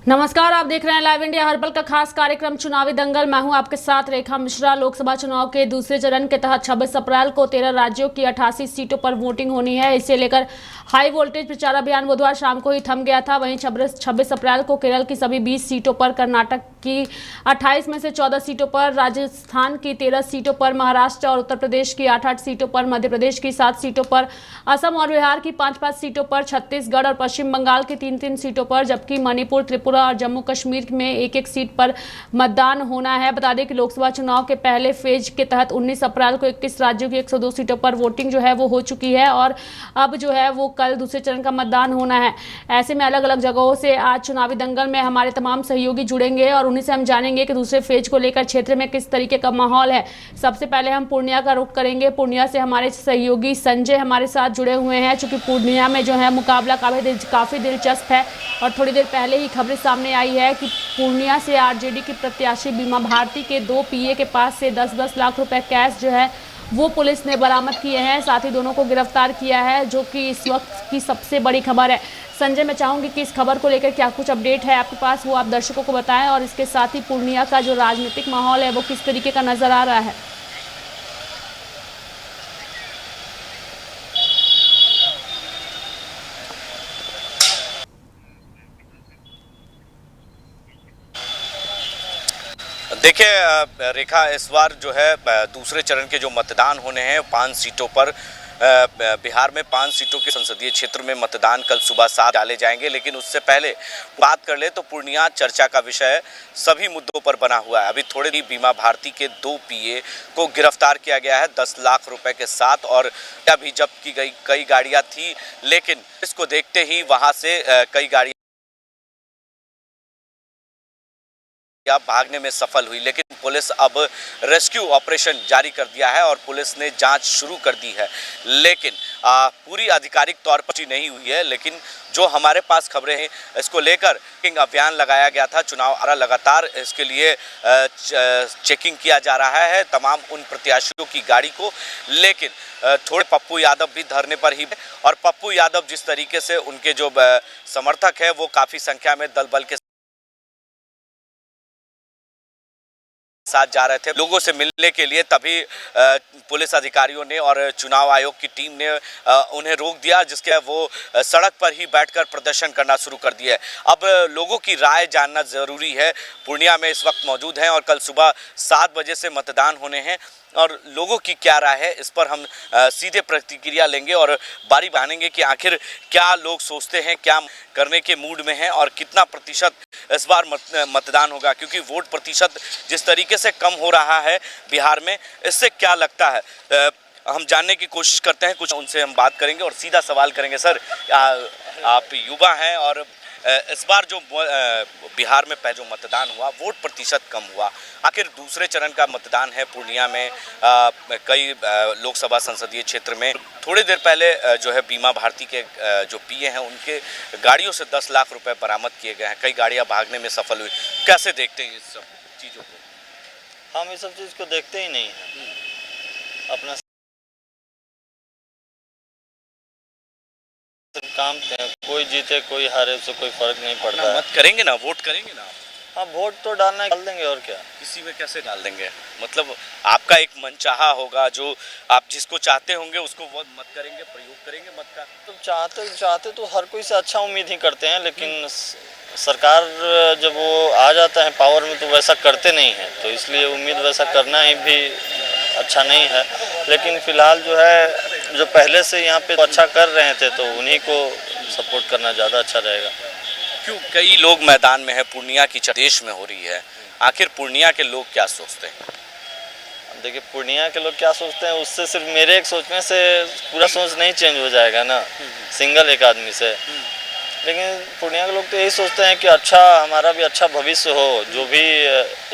नमस्कार, आप देख रहे हैं लाइव इंडिया हर्बल का खास कार्यक्रम चुनावी दंगल। मैं हूं आपके साथ रेखा मिश्रा। लोकसभा चुनाव के दूसरे चरण के तहत 26 अप्रैल को 13 राज्यों की 88 सीटों पर वोटिंग होनी है। इसे लेकर हाई वोल्टेज प्रचार अभियान बुधवार शाम को ही थम गया था। वहीं 26 अप्रैल को केरल की सभी 20 सीटों पर, कर्नाटक की 28 में से 14 सीटों पर, राजस्थान की 13 सीटों पर, महाराष्ट्र और उत्तर प्रदेश की 8-8 सीटों पर, मध्य प्रदेश की 7 सीटों पर, असम और बिहार की 5-5 सीटों पर, छत्तीसगढ़ और पश्चिम बंगाल की 3-3 सीटों पर, जबकि मणिपुर, त्रिपुरा और जम्मू कश्मीर में एक सीट पर मतदान होना है। बता दें कि लोकसभा चुनाव के पहले फेज के तहत 19 अप्रैल को 21 राज्यों की 102 सीटों पर वोटिंग जो है वो हो चुकी है और अब जो है वो कल दूसरे चरण का मतदान होना है। ऐसे में अलग अलग जगहों से आज चुनावी दंगल में हमारे तमाम सहयोगी जुड़ेंगे और उन्हीं से हम जानेंगे कि दूसरे फेज को लेकर क्षेत्र में किस तरीके का माहौल है। सबसे पहले हम पूर्णिया का रुख करेंगे। पूर्णिया से हमारे सहयोगी संजय हमारे साथ जुड़े हुए हैं। चूंकि पूर्णिया में जो है मुकाबला काफी दिलचस्प है और थोड़ी देर पहले ही खबरें सामने आई है कि पूर्णिया से आरजेडी की प्रत्याशी बीमा भारती के 2 पीए के पास से 10-10 लाख रुपए कैश जो है वो पुलिस ने बरामद किए हैं। साथ ही दोनों को गिरफ्तार किया है, जो कि इस वक्त की सबसे बड़ी खबर है। संजय, मैं चाहूंगी कि इस खबर को लेकर क्या कुछ अपडेट है आपके पास, वो आप दर्शकों को बताएं और इसके साथ ही पूर्णिया का जो राजनीतिक माहौल है वो किस तरीके का नजर आ रहा है। देखिए रेखा, इस बार जो है दूसरे चरण के जो मतदान होने हैं 5 सीटों पर, बिहार में 5 सीटों के संसदीय क्षेत्र में मतदान कल सुबह 7 डाले जाएंगे। लेकिन उससे पहले बात कर ले तो पूर्णिया चर्चा का विषय सभी मुद्दों पर बना हुआ है। अभी थोड़े ही बीमा भारती के 2 पीए को गिरफ्तार किया गया है 10 लाख रुपए के साथ, और अभी जब्त की गई कई गाड़ियां थी, लेकिन इसको देखते ही वहां से कई गाड़ियां भागने में सफल हुई। लेकिन पुलिस अब रेस्क्यू ऑपरेशन जारी कर दिया है और पुलिस ने जांच शुरू कर दी है। लेकिन पूरी आधिकारिक तौर पर नहीं हुई है, लेकिन जो हमारे पास खबरें हैं इसको लेकर अभियान लगाया गया था। चुनाव आयोग लगातार इसके लिए चेकिंग किया जा रहा है तमाम उन प्रत्याशियों की गाड़ी को। लेकिन थोड़े पप्पू यादव भी धरने पर ही, और पप्पू यादव जिस तरीके से उनके जो समर्थक है वो काफी संख्या में दल बल के साथ जा रहे थे लोगों से मिलने के लिए, तभी पुलिस अधिकारियों ने और चुनाव आयोग की टीम ने उन्हें रोक दिया, जिसके वो सड़क पर ही बैठकर प्रदर्शन करना शुरू कर दिया है। अब लोगों की राय जानना जरूरी है। पूर्णिया में इस वक्त मौजूद हैं और कल सुबह 7 बजे से मतदान होने हैं और लोगों की क्या राय है इस पर हम सीधे प्रतिक्रिया लेंगे और बारी बानेंगे कि आखिर क्या लोग सोचते हैं, क्या करने के मूड में हैं और कितना प्रतिशत इस बार मतदान होगा। क्योंकि वोट प्रतिशत जिस तरीके से कम हो रहा है बिहार में, इससे क्या लगता है हम जानने की कोशिश करते हैं। कुछ उनसे हम बात करेंगे और सीधा सवाल करेंगे। सर, आप युवा हैं और इस बार जो बिहार में जो मतदान हुआ वोट प्रतिशत कम हुआ, आखिर दूसरे चरण का मतदान है पूर्णिया में कई लोकसभा संसदीय क्षेत्र में। थोड़ी देर पहले जो है बीमा भारती के जो पीए हैं उनके गाड़ियों से 10 लाख रुपए बरामद किए गए हैं। कई गाड़ियां भागने में सफल हुई। कैसे देखते हैं इस सब चीज़ों को? हम इस सब चीज़ को देखते ही नहीं हैं। अपना काम, कोई जीते कोई हारे उससे कोई फर्क नहीं पड़ता है। मत करेंगे ना, वोट करेंगे ना? हाँ, वोट तो डालना है, डाल देंगे और क्या। किसी में कैसे डाल देंगे? मतलब आपका एक मनचाहा होगा, जो आप जिसको चाहते होंगे उसको वोट मत करेंगे, प्रयोग करेंगे मत का। तो चाहते तो हर कोई से अच्छा उम्मीद ही करते हैं, लेकिन सरकार जब वो आ जाता है पावर में तो वैसा करते नहीं है, तो इसलिए उम्मीद वैसा करना ही भी अच्छा नहीं है। लेकिन फिलहाल जो है, जो पहले से यहाँ पे अच्छा कर रहे थे तो उन्हीं को सपोर्ट करना ज़्यादा अच्छा रहेगा। क्यों? कई लोग मैदान में है, पूर्णिया की देश में हो रही है, आखिर पूर्णिया के लोग क्या सोचते हैं? देखिए, पूर्णिया के लोग क्या सोचते हैं उससे सिर्फ मेरे एक सोचने से पूरा सोच नहीं चेंज हो जाएगा ना, सिंगल एक आदमी से। लेकिन पूर्णिया के लोग तो यही सोचते हैं कि अच्छा, हमारा भी अच्छा भविष्य हो, जो भी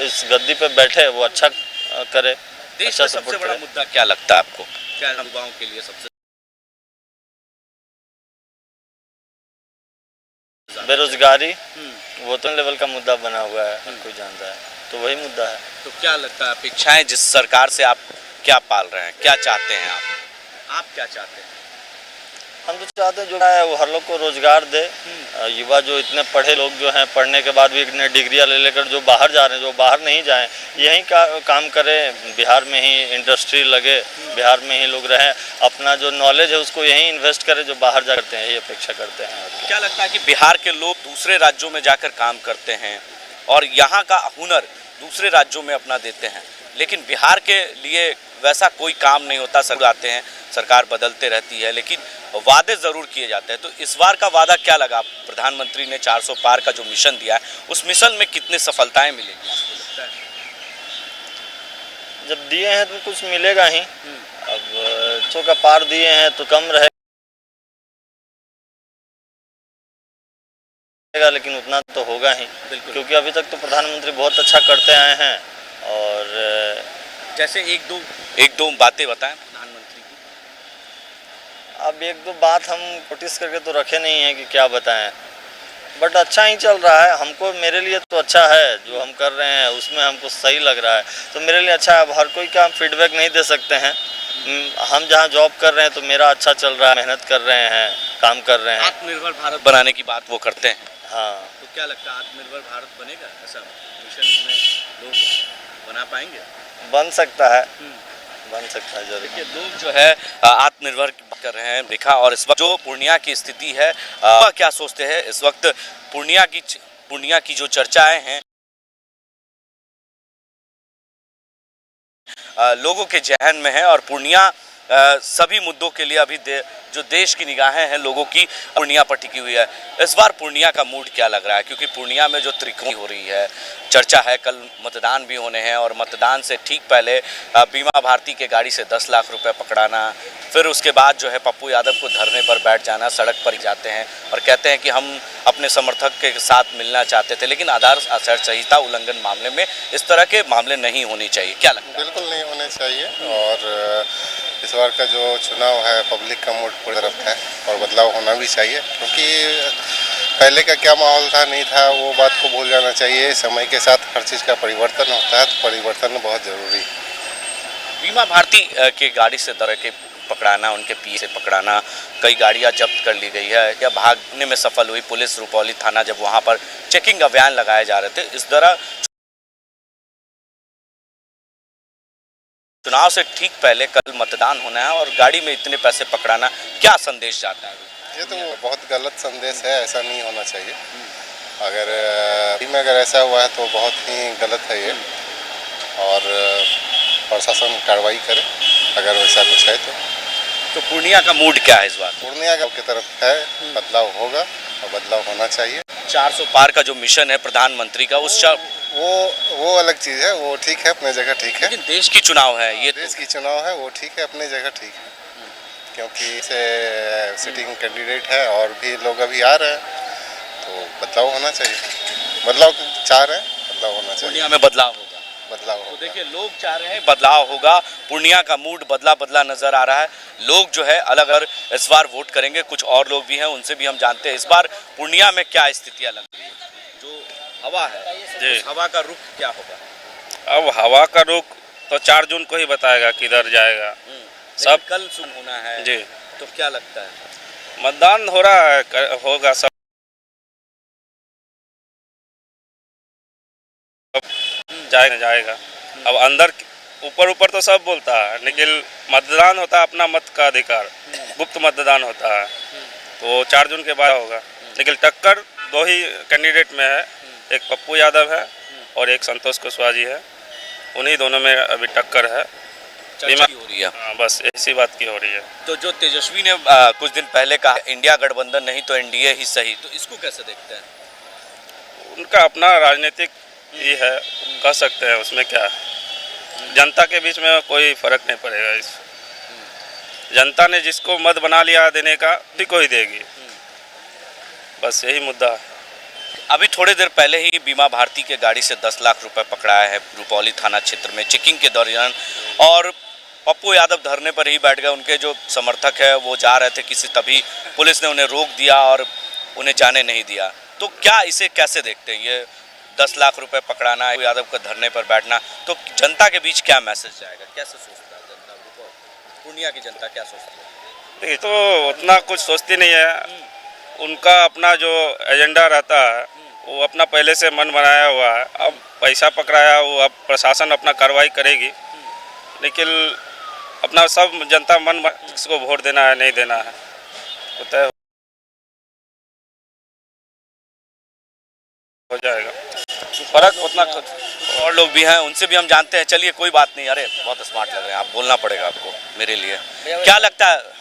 इस गद्दी पे बैठे वो अच्छा करे। देश का सबसे बड़ा मुद्दा क्या लगता है आपको? क्या युवाओं के लिए सबसे? बेरोजगारी, वो तो लेवल का मुद्दा बना हुआ है, हर कोई जानता है, तो वही मुद्दा है। तो क्या लगता है अपेक्षाएं जिस सरकार से आप क्या पाल रहे हैं, क्या चाहते हैं आप क्या चाहते हैं? हम तो चाहते हैं जो है वो हर लोग को रोजगार दे, युवा जो इतने पढ़े लोग जो हैं, पढ़ने के बाद भी इतने डिग्रियां ले लेकर जो बाहर जा रहे हैं, जो बाहर नहीं जाएं, यहीं काम करें, बिहार में ही इंडस्ट्री लगे, बिहार में ही लोग रहें, अपना जो नॉलेज है उसको यहीं इन्वेस्ट करें, जो बाहर जा करते हैं यही अपेक्षा करते हैं। क्या लगता है कि बिहार के लोग दूसरे राज्यों में जाकर काम करते हैं और यहाँ का हुनर दूसरे राज्यों में अपना देते हैं, लेकिन बिहार के लिए वैसा कोई काम नहीं होता। सब आते हैं, सरकार बदलते रहती है, लेकिन वादे ज़रूर किए जाते हैं। तो इस बार का वादा क्या लगा? प्रधानमंत्री ने 400 पार का जो मिशन दिया है, उस मिशन में कितनी सफलताएं मिलेगी आपको लगता है? जब दिए हैं तो कुछ मिलेगा ही। अब 100 का पार दिए हैं तो कम रहेगा, लेकिन उतना तो होगा ही, क्योंकि अभी तक तो प्रधानमंत्री बहुत अच्छा करते आए हैं। और जैसे एक दो बातें बताएं प्रधानमंत्री की। अब एक दो बात हम नोटिस करके तो रखे नहीं है कि क्या बताएं, बट अच्छा ही चल रहा है। हमको, मेरे लिए तो अच्छा है, जो हम कर रहे हैं उसमें हमको सही लग रहा है, तो मेरे लिए अच्छा है। अब हर कोई का हम फीडबैक नहीं दे सकते हैं। हम जहाँ जॉब कर रहे हैं तो मेरा अच्छा चल रहा है, मेहनत कर रहे हैं, काम कर रहे हैं। आत्मनिर्भर भारत बनाने की बात वो करते हैं। हाँ, तो क्या लगता है आत्मनिर्भर भारत बनेगा? ऐसा मिशन में लोग बना पाएंगे? बन सकता है, बन सकता है जरूर। देखिए, लोग जो है आत्मनिर्भर कर रहे हैं देखा। और इस वक्त जो पूर्णिया की स्थिति है, वह क्या सोचते हैं इस वक्त? पूर्णिया की जो चर्चाएं हैं लोगों के जहन में है, और पूर्णिया सभी मुद्दों के लिए अभी जो देश की निगाहें हैं लोगों की पूर्णिया पर टिकी हुई है। इस बार पूर्णिया का मूड क्या लग रहा है? क्योंकि पूर्णिया में जो त्रिकोण हो रही है, चर्चा है कल मतदान भी होने हैं, और मतदान से ठीक पहले बीमा भारती के गाड़ी से 10 लाख रुपए पकड़ाना, फिर उसके बाद जो है पप्पू यादव को धरने पर बैठ जाना, सड़क पर जाते हैं और कहते हैं कि हम अपने समर्थक के साथ मिलना चाहते थे, लेकिन आदर्श आचार संहिता उल्लंघन मामले में इस तरह के मामले नहीं होने चाहिए। क्या लगता है? बिल्कुल नहीं होने चाहिए। और इस बार का जो चुनाव है, पब्लिक का मूड पूरी तरफ है और बदलाव होना भी चाहिए, क्योंकि पहले का क्या माहौल था नहीं था वो बात को भूल जाना चाहिए। समय के साथ हर चीज़ का परिवर्तन होता है, तो परिवर्तन बहुत ज़रूरी है। बीमा भारती के गाड़ी से दर के पकड़ाना, उनके पीछे से पकड़ाना, कई गाड़ियां जब्त कर ली गई है या भागने में सफल हुई पुलिस रुपौली थाना जब वहां पर चेकिंग अभियान लगाए जा रहे थे। इस तरह चुनाव से ठीक पहले कल मतदान होना है और गाड़ी में इतने पैसे पकड़ाना क्या संदेश जाता है? ये तो बहुत गलत संदेश है, ऐसा नहीं होना चाहिए। अगर ऐसा हुआ है तो बहुत ही गलत है ये, और प्रशासन कार्रवाई करे अगर वैसा कुछ है तो। पूर्णिया का मूड क्या है इस बार? पूर्णिया की तरफ है, बदलाव होगा और बदलाव होना चाहिए। 400 पार का जो मिशन है प्रधानमंत्री का, उस वो अलग चीज़ है, वो ठीक है, अपने जगह ठीक है। लेकिन देश की चुनाव है, ये देश की चुनाव है, वो ठीक है, अपनी जगह ठीक है, क्योंकि इसे सिटिंग कैंडिडेट है और भी लोग अभी आ रहे हैं, तो बदलाव होना चाहिए। बदलाव चाह रहे हैं, बदलाव होना चाहिए। पूर्णिया में बदलाव होगा। तो देखिए, लोग चाह रहे हैं बदलाव होगा। पूर्णिया का मूड बदला नजर आ रहा है। लोग जो है अलग अलग इस बार वोट करेंगे। कुछ और लोग भी हैं, उनसे भी हम जानते हैं इस बार पूर्णिया में क्या स्थितियां लग रही है। जो हवा है, उस हवा का रुख क्या होगा? अब हवा का रुख तो 4 जून को ही बताएगा किधर जाएगा। सब कल सुन होना है जी, तो क्या लगता है? मतदान हो रहा है, होगा सब जाएगा। अब अंदर ऊपर तो सब बोलता है, लेकिन मतदान होता है अपना मत का अधिकार, गुप्त मतदान होता है, तो 4 जून के बाद होगा। लेकिन टक्कर 2 ही कैंडिडेट में है, एक पप्पू यादव है और एक संतोष कुशवाहा जी है। उन्हीं दोनों में अभी टक्कर है। चर्चा हो रही है। हाँ, बस ऐसी बात की हो रही है। तो जो तेजस्वी ने कुछ दिन पहले कहा इंडिया गठबंधन नहीं तो एनडीए ही सही, तो इसको कैसे देखते हैं? उनका अपना राजनीतिक ही है, कह सकते हैं, उसमें क्या है। जनता के बीच में कोई फर्क नहीं पड़ेगा। इस जनता ने जिसको मत बना लिया देने का, उसी को ही देगी, बस यही मुद्दा है। अभी थोड़ी देर पहले ही बीमा भारती के गाड़ी से 10 लाख रुपए पकड़ाया है रुपौली थाना क्षेत्र में चेकिंग के दौरान, और पप्पू यादव धरने पर ही बैठ गए। उनके जो समर्थक है वो जा रहे थे किसी, तभी पुलिस ने उन्हें रोक दिया और उन्हें जाने नहीं दिया। तो क्या इसे कैसे देखते हैं? ये 10 लाख रुपए पकड़ाना, यादव का धरने पर बैठना, तो जनता के बीच क्या मैसेज जाएगा? कैसे सोचता है जनता? पूर्णिया की जनता क्या सोचती है? ये तो उतना कुछ सोचती नहीं है। उनका अपना जो एजेंडा रहता है वो अपना पहले से मन बनाया हुआ है। अब पैसा पकड़ाया, वो अब प्रशासन अपना कार्रवाई करेगी, लेकिन अपना सब जनता मन किसको वोट देना है नहीं देना है वो तय हो जाएगा। फर्क उतना और लोग भी हैं, उनसे भी हम जानते हैं। चलिए कोई बात नहीं। अरे बहुत स्मार्ट लग रहे हैं आप, बोलना पड़ेगा आपको मेरे लिए। क्या लगता है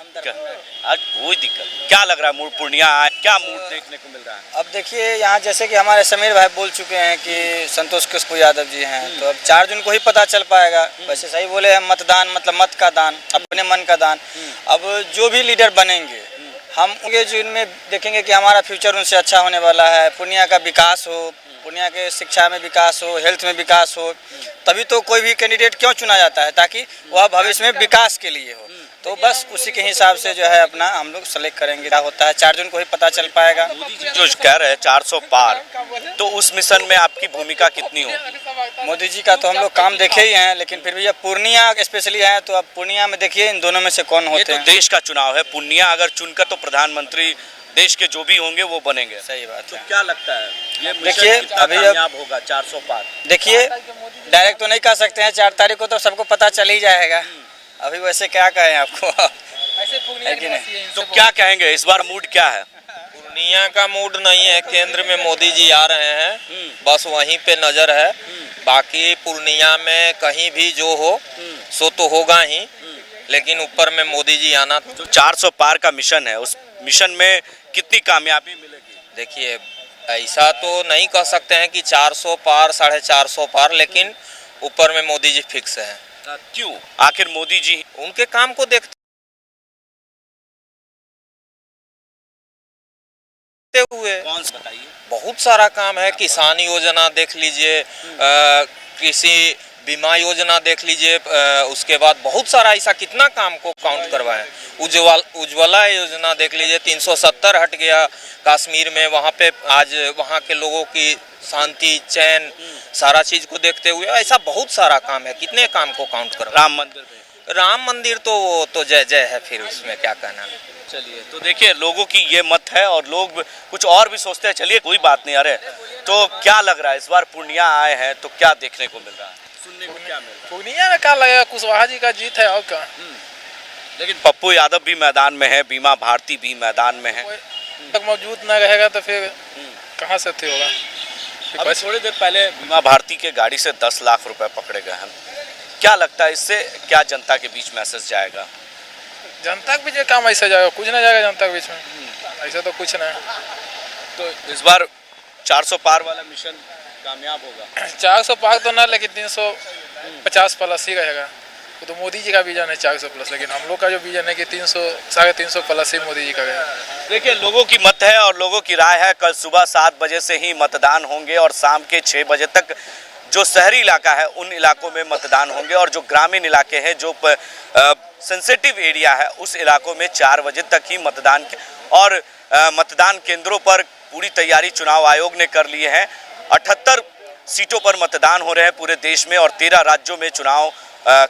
आज कोई दिक्कत क्या लग रहा है? मूड पूर्णिया आए, क्या मूड देखने को मिल रहा है? अब देखिए यहाँ जैसे कि हमारे समीर भाई बोल चुके हैं कि संतोष किस्कू यादव जी हैं, तो अब 4 जून को ही पता चल पाएगा। वैसे सही बोले हैं, मतदान मतलब मत का दान, अपने मन का दान। अब जो भी लीडर बनेंगे हम उनके जो इनमें देखेंगे कि हमारा फ्यूचर उनसे अच्छा होने वाला है, पूर्णिया का विकास हो, पूर्णिया के शिक्षा में विकास हो, हेल्थ में विकास हो, तभी तो कोई भी कैंडिडेट क्यों चुना जाता है, ताकि वह भविष्य में विकास के लिए हो। तो बस उसी के हिसाब से जो है अपना हम लोग सेलेक्ट करेंगे। क्या होता है 4 जून को ही पता चल पाएगा। जो कह रहे हैं 400 पार, तो उस मिशन में आपकी भूमिका कितनी होगी? मोदी जी का तो हम लोग काम देखे ही हैं, लेकिन फिर भी अब पूर्णिया स्पेशली है, तो अब पूर्णिया में देखिए इन दोनों में से कौन होते हैं। ये तो देश का चुनाव है। पूर्णिया अगर चुनकर तो प्रधानमंत्री देश के जो भी होंगे वो बनेंगे। सही बात तो है। क्या लगता है ये देखिए अभी कामयाब होगा 400 पार? देखिए डायरेक्ट तो नहीं कह सकते हैं, 4 तारीख को तो सबको पता चल ही जाएगा। अभी वैसे क्या कहें आपको है कि नहीं? तो क्या कहेंगे इस बार मूड क्या है? पूर्णिया का मूड नहीं है, केंद्र में मोदी जी आ रहे हैं, बस वहीं पे नजर है। बाकी पूर्णिया में कहीं भी जो हो सो तो होगा ही, लेकिन ऊपर में मोदी जी आना। जो 400 पार का मिशन है, उस मिशन में कितनी कामयाबी मिलेगी? देखिए ऐसा तो नहीं कह सकते हैं कि 400 पार 450 पार, लेकिन ऊपर में मोदी जी फिक्स है। क्यों? आखिर मोदी जी उनके काम को देखते हुए कौन सा बताइए? बहुत सारा काम है। किसान योजना देख लीजिए, कृषि बीमा योजना देख लीजिए, उसके बाद बहुत सारा ऐसा कितना काम को काउंट करवाएं। उज्ज्वला योजना देख लीजिए, 370 हट गया कश्मीर में, वहाँ पे आज वहाँ के लोगों की शांति चैन सारा चीज को देखते हुए ऐसा बहुत सारा काम है। कितने काम को काउंट करवाएं। राम मंदिर तो वो तो जय जय है, फिर उसमें क्या कहना। चलिए तो देखिए लोगों की ये मत है और लोग कुछ और भी सोचते हैं। चलिए कोई बात नहीं। अरे तो क्या लग रहा है इस बार पूर्णिया आए हैं तो क्या देखने को मिल रहा है, सुनने को क्या मिल रहा है? पूर्णिया में क्या लगेगा, कुशवाहा जी का जीत है और क्या। लेकिन पप्पू यादव भी मैदान में है, बीमा भारती भी मैदान में है। तक मौजूद न रहेगा तो फिर कहाँ से थे होगा। अभी थोड़ी देर पहले बीमा भारती के गाड़ी से 10 लाख रुपए पकड़े गए हैं। क्या लगता है इससे क्या जनता के बीच मैसेज जाएगा? जनता के बीच काम ऐसा जाएगा, कुछ ना जाएगा जनता के बीच में, ऐसा तो कुछ नहीं। तो इस बार 400 पार वाला मिशन कामयाब होगा? 400 पार तो ना, लेकिन 350 प्लस ही रहेगा। तो मोदी जी का विजन है 400 प्लस, लेकिन हम लोग का जो विजन है कि 300-350 प्लस ही मोदी जी का है। देखिए लोगों की मत है और लोगों की राय है। कल सुबह 7 बजे से ही मतदान होंगे और शाम के 6 बजे तक जो शहरी इलाका है उन इलाकों में मतदान होंगे, और जो ग्रामीण इलाके हैं, जो सेंसिटिव एरिया है, उस इलाकों में 4 बजे तक ही मतदान और मतदान केंद्रों पर पूरी तैयारी चुनाव आयोग ने कर लिए है। 78 सीटों पर मतदान हो रहे हैं पूरे देश में और 13 राज्यों में चुनाव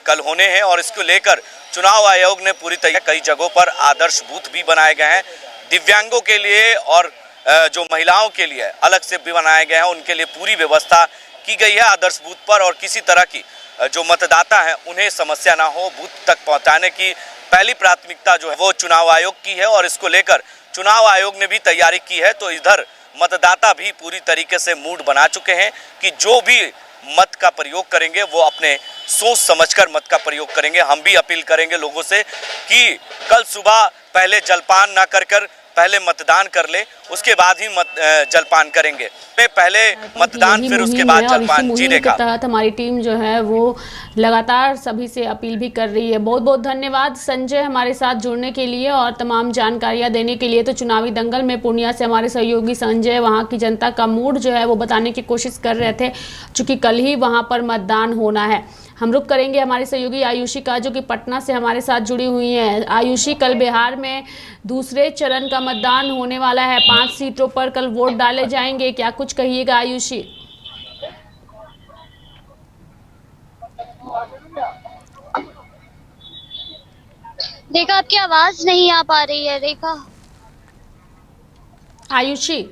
कल होने हैं, और इसको लेकर चुनाव आयोग ने पूरी तैयारी, कई जगहों पर आदर्श बूथ भी बनाए गए हैं दिव्यांगों के लिए, और जो महिलाओं के लिए अलग से भी बनाए गए हैं, उनके लिए पूरी व्यवस्था की गई है आदर्श बूथ पर। और किसी तरह की जो मतदाता हैं उन्हें समस्या ना हो, बूथ तक पहुंचाने की पहली प्राथमिकता जो है वो चुनाव आयोग की है, और इसको लेकर चुनाव आयोग ने भी तैयारी की है। तो इधर मतदाता भी पूरी तरीके से मूड बना चुके हैं कि जो भी मत का प्रयोग करेंगे वो अपने सोच समझकर मत का प्रयोग करेंगे। हम भी अपील करेंगे लोगों से कि कल सुबह पहले जलपान ना कर पहले मतदान कर ले, उसके बाद ही जलपान करेंगे। पहले मतदान फिर उसके बाद जलपान। जी रेखा, के तहत हमारी टीम जो है वो लगातार सभी से अपील भी कर रही है। बहुत बहुत धन्यवाद संजय हमारे साथ जुड़ने के लिए और तमाम जानकारियां देने के लिए। तो चुनावी दंगल में पूर्णिया से हमारे सहयोगी संजय वहां की जनता का मूड जो है वो बताने की कोशिश कर रहे थे, चूँकि कल ही वहाँ पर मतदान होना है। हम रुक करेंगे हमारी सहयोगी आयुषी का, जो कि पटना से हमारे साथ जुड़ी हुई हैं। आयुषी, कल बिहार में दूसरे चरण का मतदान होने वाला है, 5 सीटों पर कल वोट डाले जाएंगे, क्या कुछ कहिएगा आयुषी? रेखा, आपकी आवाज नहीं आ पा रही है। रेखा, आयुषी,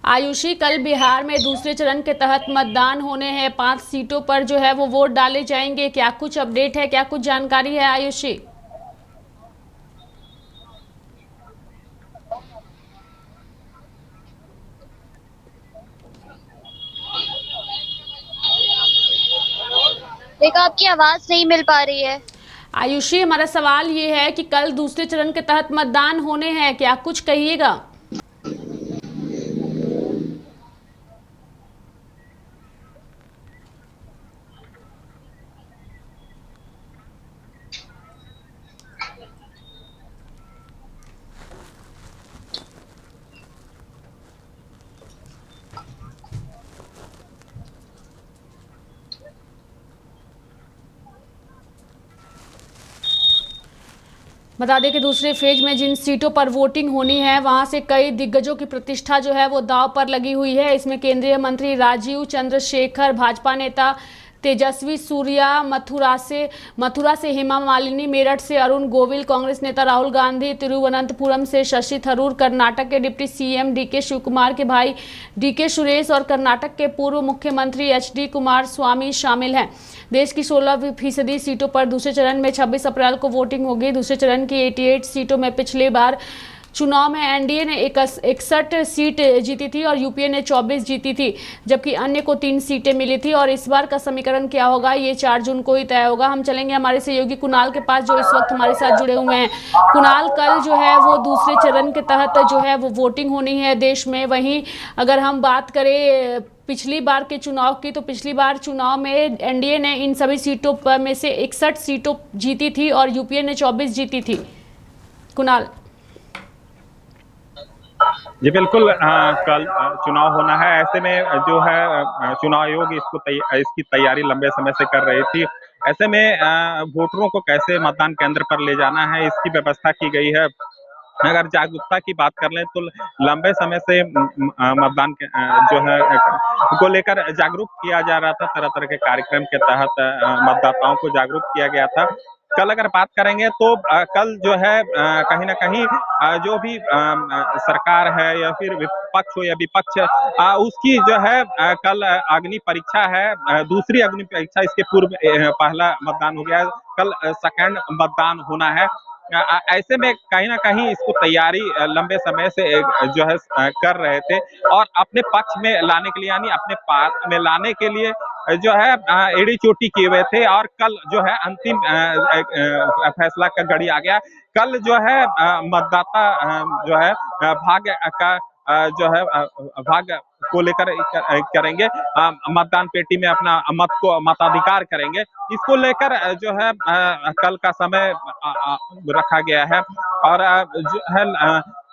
आयुषी, कल बिहार में दूसरे चरण के तहत मतदान होने हैं। 5 सीटों पर जो है वो वोट डाले जाएंगे। क्या कुछ अपडेट है, क्या कुछ जानकारी है आयुषी? देखो, आपकी आवाज नहीं मिल पा रही है। आयुषी, हमारा सवाल ये है कि कल दूसरे चरण के तहत मतदान होने हैं, क्या कुछ कहिएगा? बता दें कि दूसरे फेज में जिन सीटों पर वोटिंग होनी है वहां से कई दिग्गजों की प्रतिष्ठा जो है वो दांव पर लगी हुई है। इसमें केंद्रीय मंत्री राजीव चंद्रशेखर, भाजपा नेता तेजस्वी सूर्या, मथुरा से हेमा मालिनी, मेरठ से अरुण गोविल, कांग्रेस नेता राहुल गांधी, तिरुवनंतपुरम से शशि थरूर, कर्नाटक के डिप्टी सीएम डीके शिवकुमार के भाई डीके सुरेश और कर्नाटक के पूर्व मुख्यमंत्री एचडी कुमार स्वामी शामिल हैं। देश की 16% सीटों पर दूसरे चरण में 26 अप्रैल को वोटिंग होगी। दूसरे चरण की 88 सीटों में पिछले बार चुनाव में एनडीए ने 61 सीट जीती थी और यूपीए ने 24 जीती थी, जबकि अन्य को 3 सीटें मिली थी। और इस बार का समीकरण क्या होगा ये 4 जून को ही तय होगा। हम चलेंगे हमारे सहयोगी कुणाल के पास जो इस वक्त हमारे साथ जुड़े हुए हैं। कुणाल, कल जो है वो दूसरे चरण के तहत जो है वो वोटिंग होनी है देश में। वहीं अगर हम बात करें पिछली बार के चुनाव की, तो पिछली बार चुनाव में एनडीए ने इन सभी सीटों पर में से 61 सीटों जीती थी और यूपीए ने 24 जीती थी। कुणाल जी बिल्कुल, कल चुनाव होना है। ऐसे में जो है चुनाव आयोग इसकी तैयारी लंबे समय से कर रही थी। ऐसे में वोटरों को कैसे मतदान केंद्र पर ले जाना है इसकी व्यवस्था की गई है। अगर जागरूकता की बात कर लें तो लंबे समय से मतदान जो है को लेकर जागरूक किया जा रहा था। तरह तरह के कार्यक्रम के तहत मतदाताओं को जागरूक किया गया था। कल अगर बात करेंगे तो कल जो है कहीं ना कहीं जो भी सरकार है या फिर विपक्ष हो या विपक्ष, उसकी जो है कल अग्नि परीक्षा है, दूसरी अग्नि परीक्षा। इसके पूर्व पहला मतदान हो गया, कल सेकंड मतदान होना है। ऐसे में कहीं ना कहीं इसको तैयारी लंबे समय से जो है कर रहे थे और अपने पक्ष में लाने के लिए, यानी अपने पास में लाने के लिए जो है एड़ी चोटी किए हुए थे। और कल जो है अंतिम फैसला का घड़ी आ गया। कल जो है मतदाता जो है भाग्य का जो है भाग्य को लेकर करेंगे, मतदान पेटी में अपना मताधिकार करेंगे। इसको लेकर जो है कल का समय रखा गया है और जो है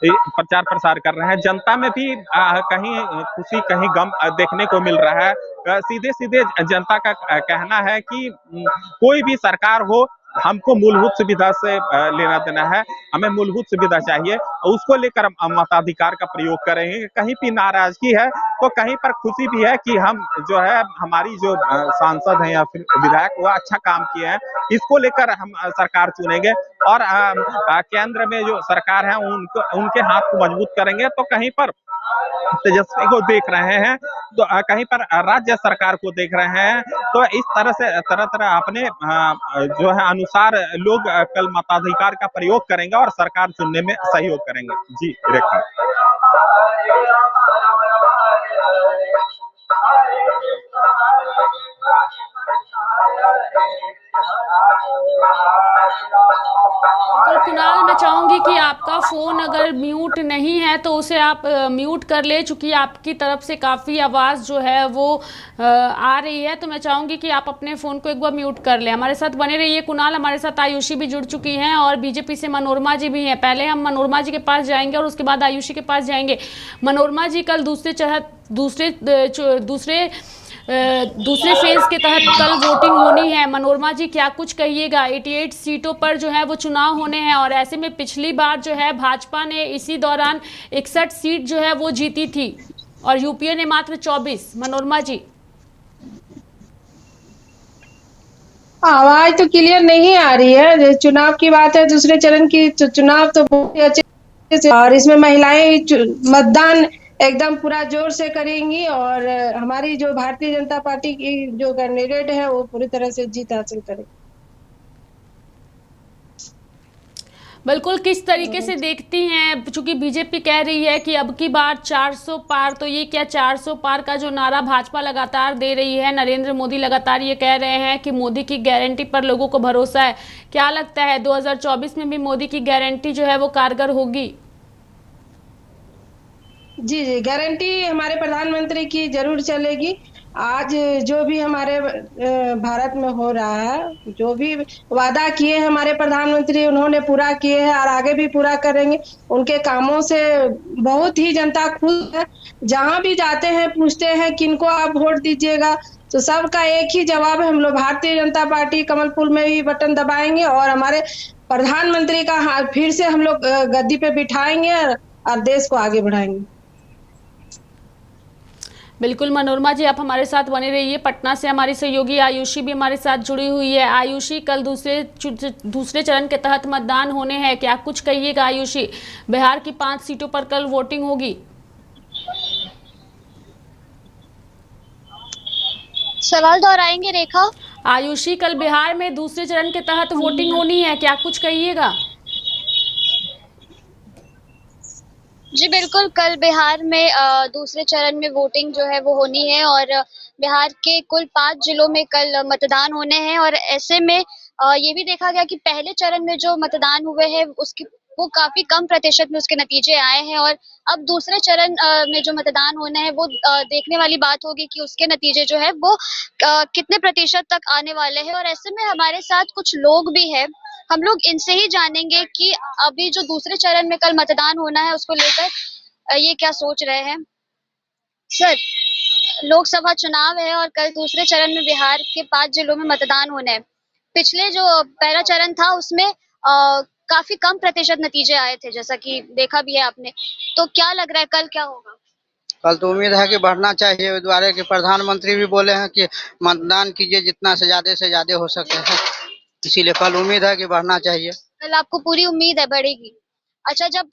प्रचार प्रसार कर रहे हैं। जनता में भी कहीं खुशी कहीं गम देखने को मिल रहा है। सीधे सीधे जनता का कहना है कि कोई भी सरकार हो, हमको मूलभूत सुविधा से लेना देना है, हमें मूलभूत सुविधा चाहिए, उसको लेकर मताधिकार का प्रयोग करेंगे। कहीं भी नाराजगी है तो कहीं पर खुशी भी है कि हम जो है हमारी जो सांसद हैं या फिर विधायक वो अच्छा काम किए हैं, इसको लेकर हम सरकार चुनेंगे और केंद्र में जो सरकार है उनके हाथ को मजबूत करेंगे। तो कहीं पर तेजस्वी को देख रहे हैं तो कहीं पर राज्य सरकार को देख रहे हैं। तो इस तरह से तरह तरह अपने जो है अनुसार लोग कल मताधिकार का प्रयोग करेंगे और सरकार चुनने में सहयोग करेंगे। जी रेखा। बिल्कुल कुणाल, मैं चाहूंगी कि आपका फोन अगर म्यूट नहीं है तो उसे आप म्यूट कर ले, चूंकि आपकी तरफ से काफ़ी आवाज़ जो है वो आ रही है। तो मैं चाहूंगी कि आप अपने फ़ोन को एक बार म्यूट कर ले। हमारे साथ बने रहिए कुणाल। हमारे साथ आयुषी भी जुड़ चुकी हैं और बीजेपी से मनोरमा जी भी हैं। पहले हम मनोरमा जी के पास जाएंगे और उसके बाद आयुषी के पास जाएंगे। मनोरमा जी, कल दूसरे फेज के तहत कल वोटिंग होनी है। मनोरमा जी, क्या कुछ कहिएगा? 88 सीटों पर जो है वो चुनाव होने हैं और ऐसे में पिछली बार जो है भाजपा ने इसी दौरान 61 सीट जो है वो जीती थी। और यूपीए ने मात्र 24। मनोरमा जी। आवाज तो क्लियर नहीं आ रही है। चुनाव की बात है, दूसरे चरण की, तो चुनाव तो बहुत ही अच्छे से, और इसमें महिलाएं मतदान एकदम पूरा जोर से करेंगी, और हमारी जो भारतीय जनता पार्टी की जो कैंडिडेट है वो पूरी तरह से जीत हासिल करेगी। बिल्कुल, किस तरीके से देखती हैं, चूंकि बीजेपी कह रही है कि अब की बार 400 पार, तो ये क्या 400 पार का जो नारा भाजपा लगातार दे रही है, नरेंद्र मोदी लगातार ये कह रहे हैं कि मोदी की गारंटी पर लोगों को भरोसा है, क्या लगता है 2024 में भी मोदी की गारंटी जो है वो कारगर होगी? जी जी, गारंटी हमारे प्रधानमंत्री की जरूर चलेगी। आज जो भी हमारे भारत में हो रहा है, जो भी वादा किए हमारे प्रधानमंत्री, उन्होंने पूरा किए हैं और आगे भी पूरा करेंगे। उनके कामों से बहुत ही जनता खुश है। जहां भी जाते हैं पूछते हैं किनको आप वोट दीजिएगा, तो सबका एक ही जवाब है, हम लोग भारतीय जनता पार्टी कमल फूल में ही बटन दबाएंगे और हमारे प्रधानमंत्री का हाथ फिर से हम लोग गद्दी पे बिठाएंगे और देश को आगे बढ़ाएंगे। बिल्कुल मनोरमा जी, आप हमारे साथ बने रहिए। पटना से हमारी सहयोगी आयुषी भी हमारे साथ जुड़ी हुई है। आयुषी, कल दूसरे चरण के तहत मतदान होने हैं, क्या कुछ कहिएगा आयुषी? बिहार की 5 सीटों पर कल वोटिंग होगी। सवाल दोहराएंगे रेखा? आयुषी, कल बिहार में दूसरे चरण के तहत वोटिंग होनी है, क्या कुछ कहिएगा? जी बिल्कुल, कल बिहार में दूसरे चरण में वोटिंग जो है वो होनी है, और बिहार के कुल 5 जिलों में कल मतदान होने हैं। और ऐसे में ये भी देखा गया कि पहले चरण में जो मतदान हुए हैं उसकी वो काफी कम प्रतिशत में उसके नतीजे आए हैं, और अब दूसरे चरण में जो मतदान होना है वो देखने वाली बात होगी कि उसके नतीजे जो है वो कितने प्रतिशत तक आने वाले हैं। और ऐसे में हमारे साथ कुछ लोग भी हैं, हम लोग इनसे ही जानेंगे कि अभी जो दूसरे चरण में कल मतदान होना है उसको लेकर ये क्या सोच रहे हैं। सर, लोकसभा चुनाव है और कल दूसरे चरण में बिहार के 5 जिलों में मतदान होना है। पिछले जो पहला चरण था उसमें काफी कम प्रतिशत नतीजे आए थे, जैसा कि देखा भी है आपने, तो क्या लग रहा है कल क्या होगा? कल तो उम्मीद है कि बढ़ना चाहिए, द्वारे के प्रधानमंत्री भी बोले हैं कि मतदान कीजिए जितना से ज्यादा हो सके है, इसीलिए कल उम्मीद है कि बढ़ना चाहिए। कल आपको पूरी उम्मीद है बढ़ेगी? अच्छा, जब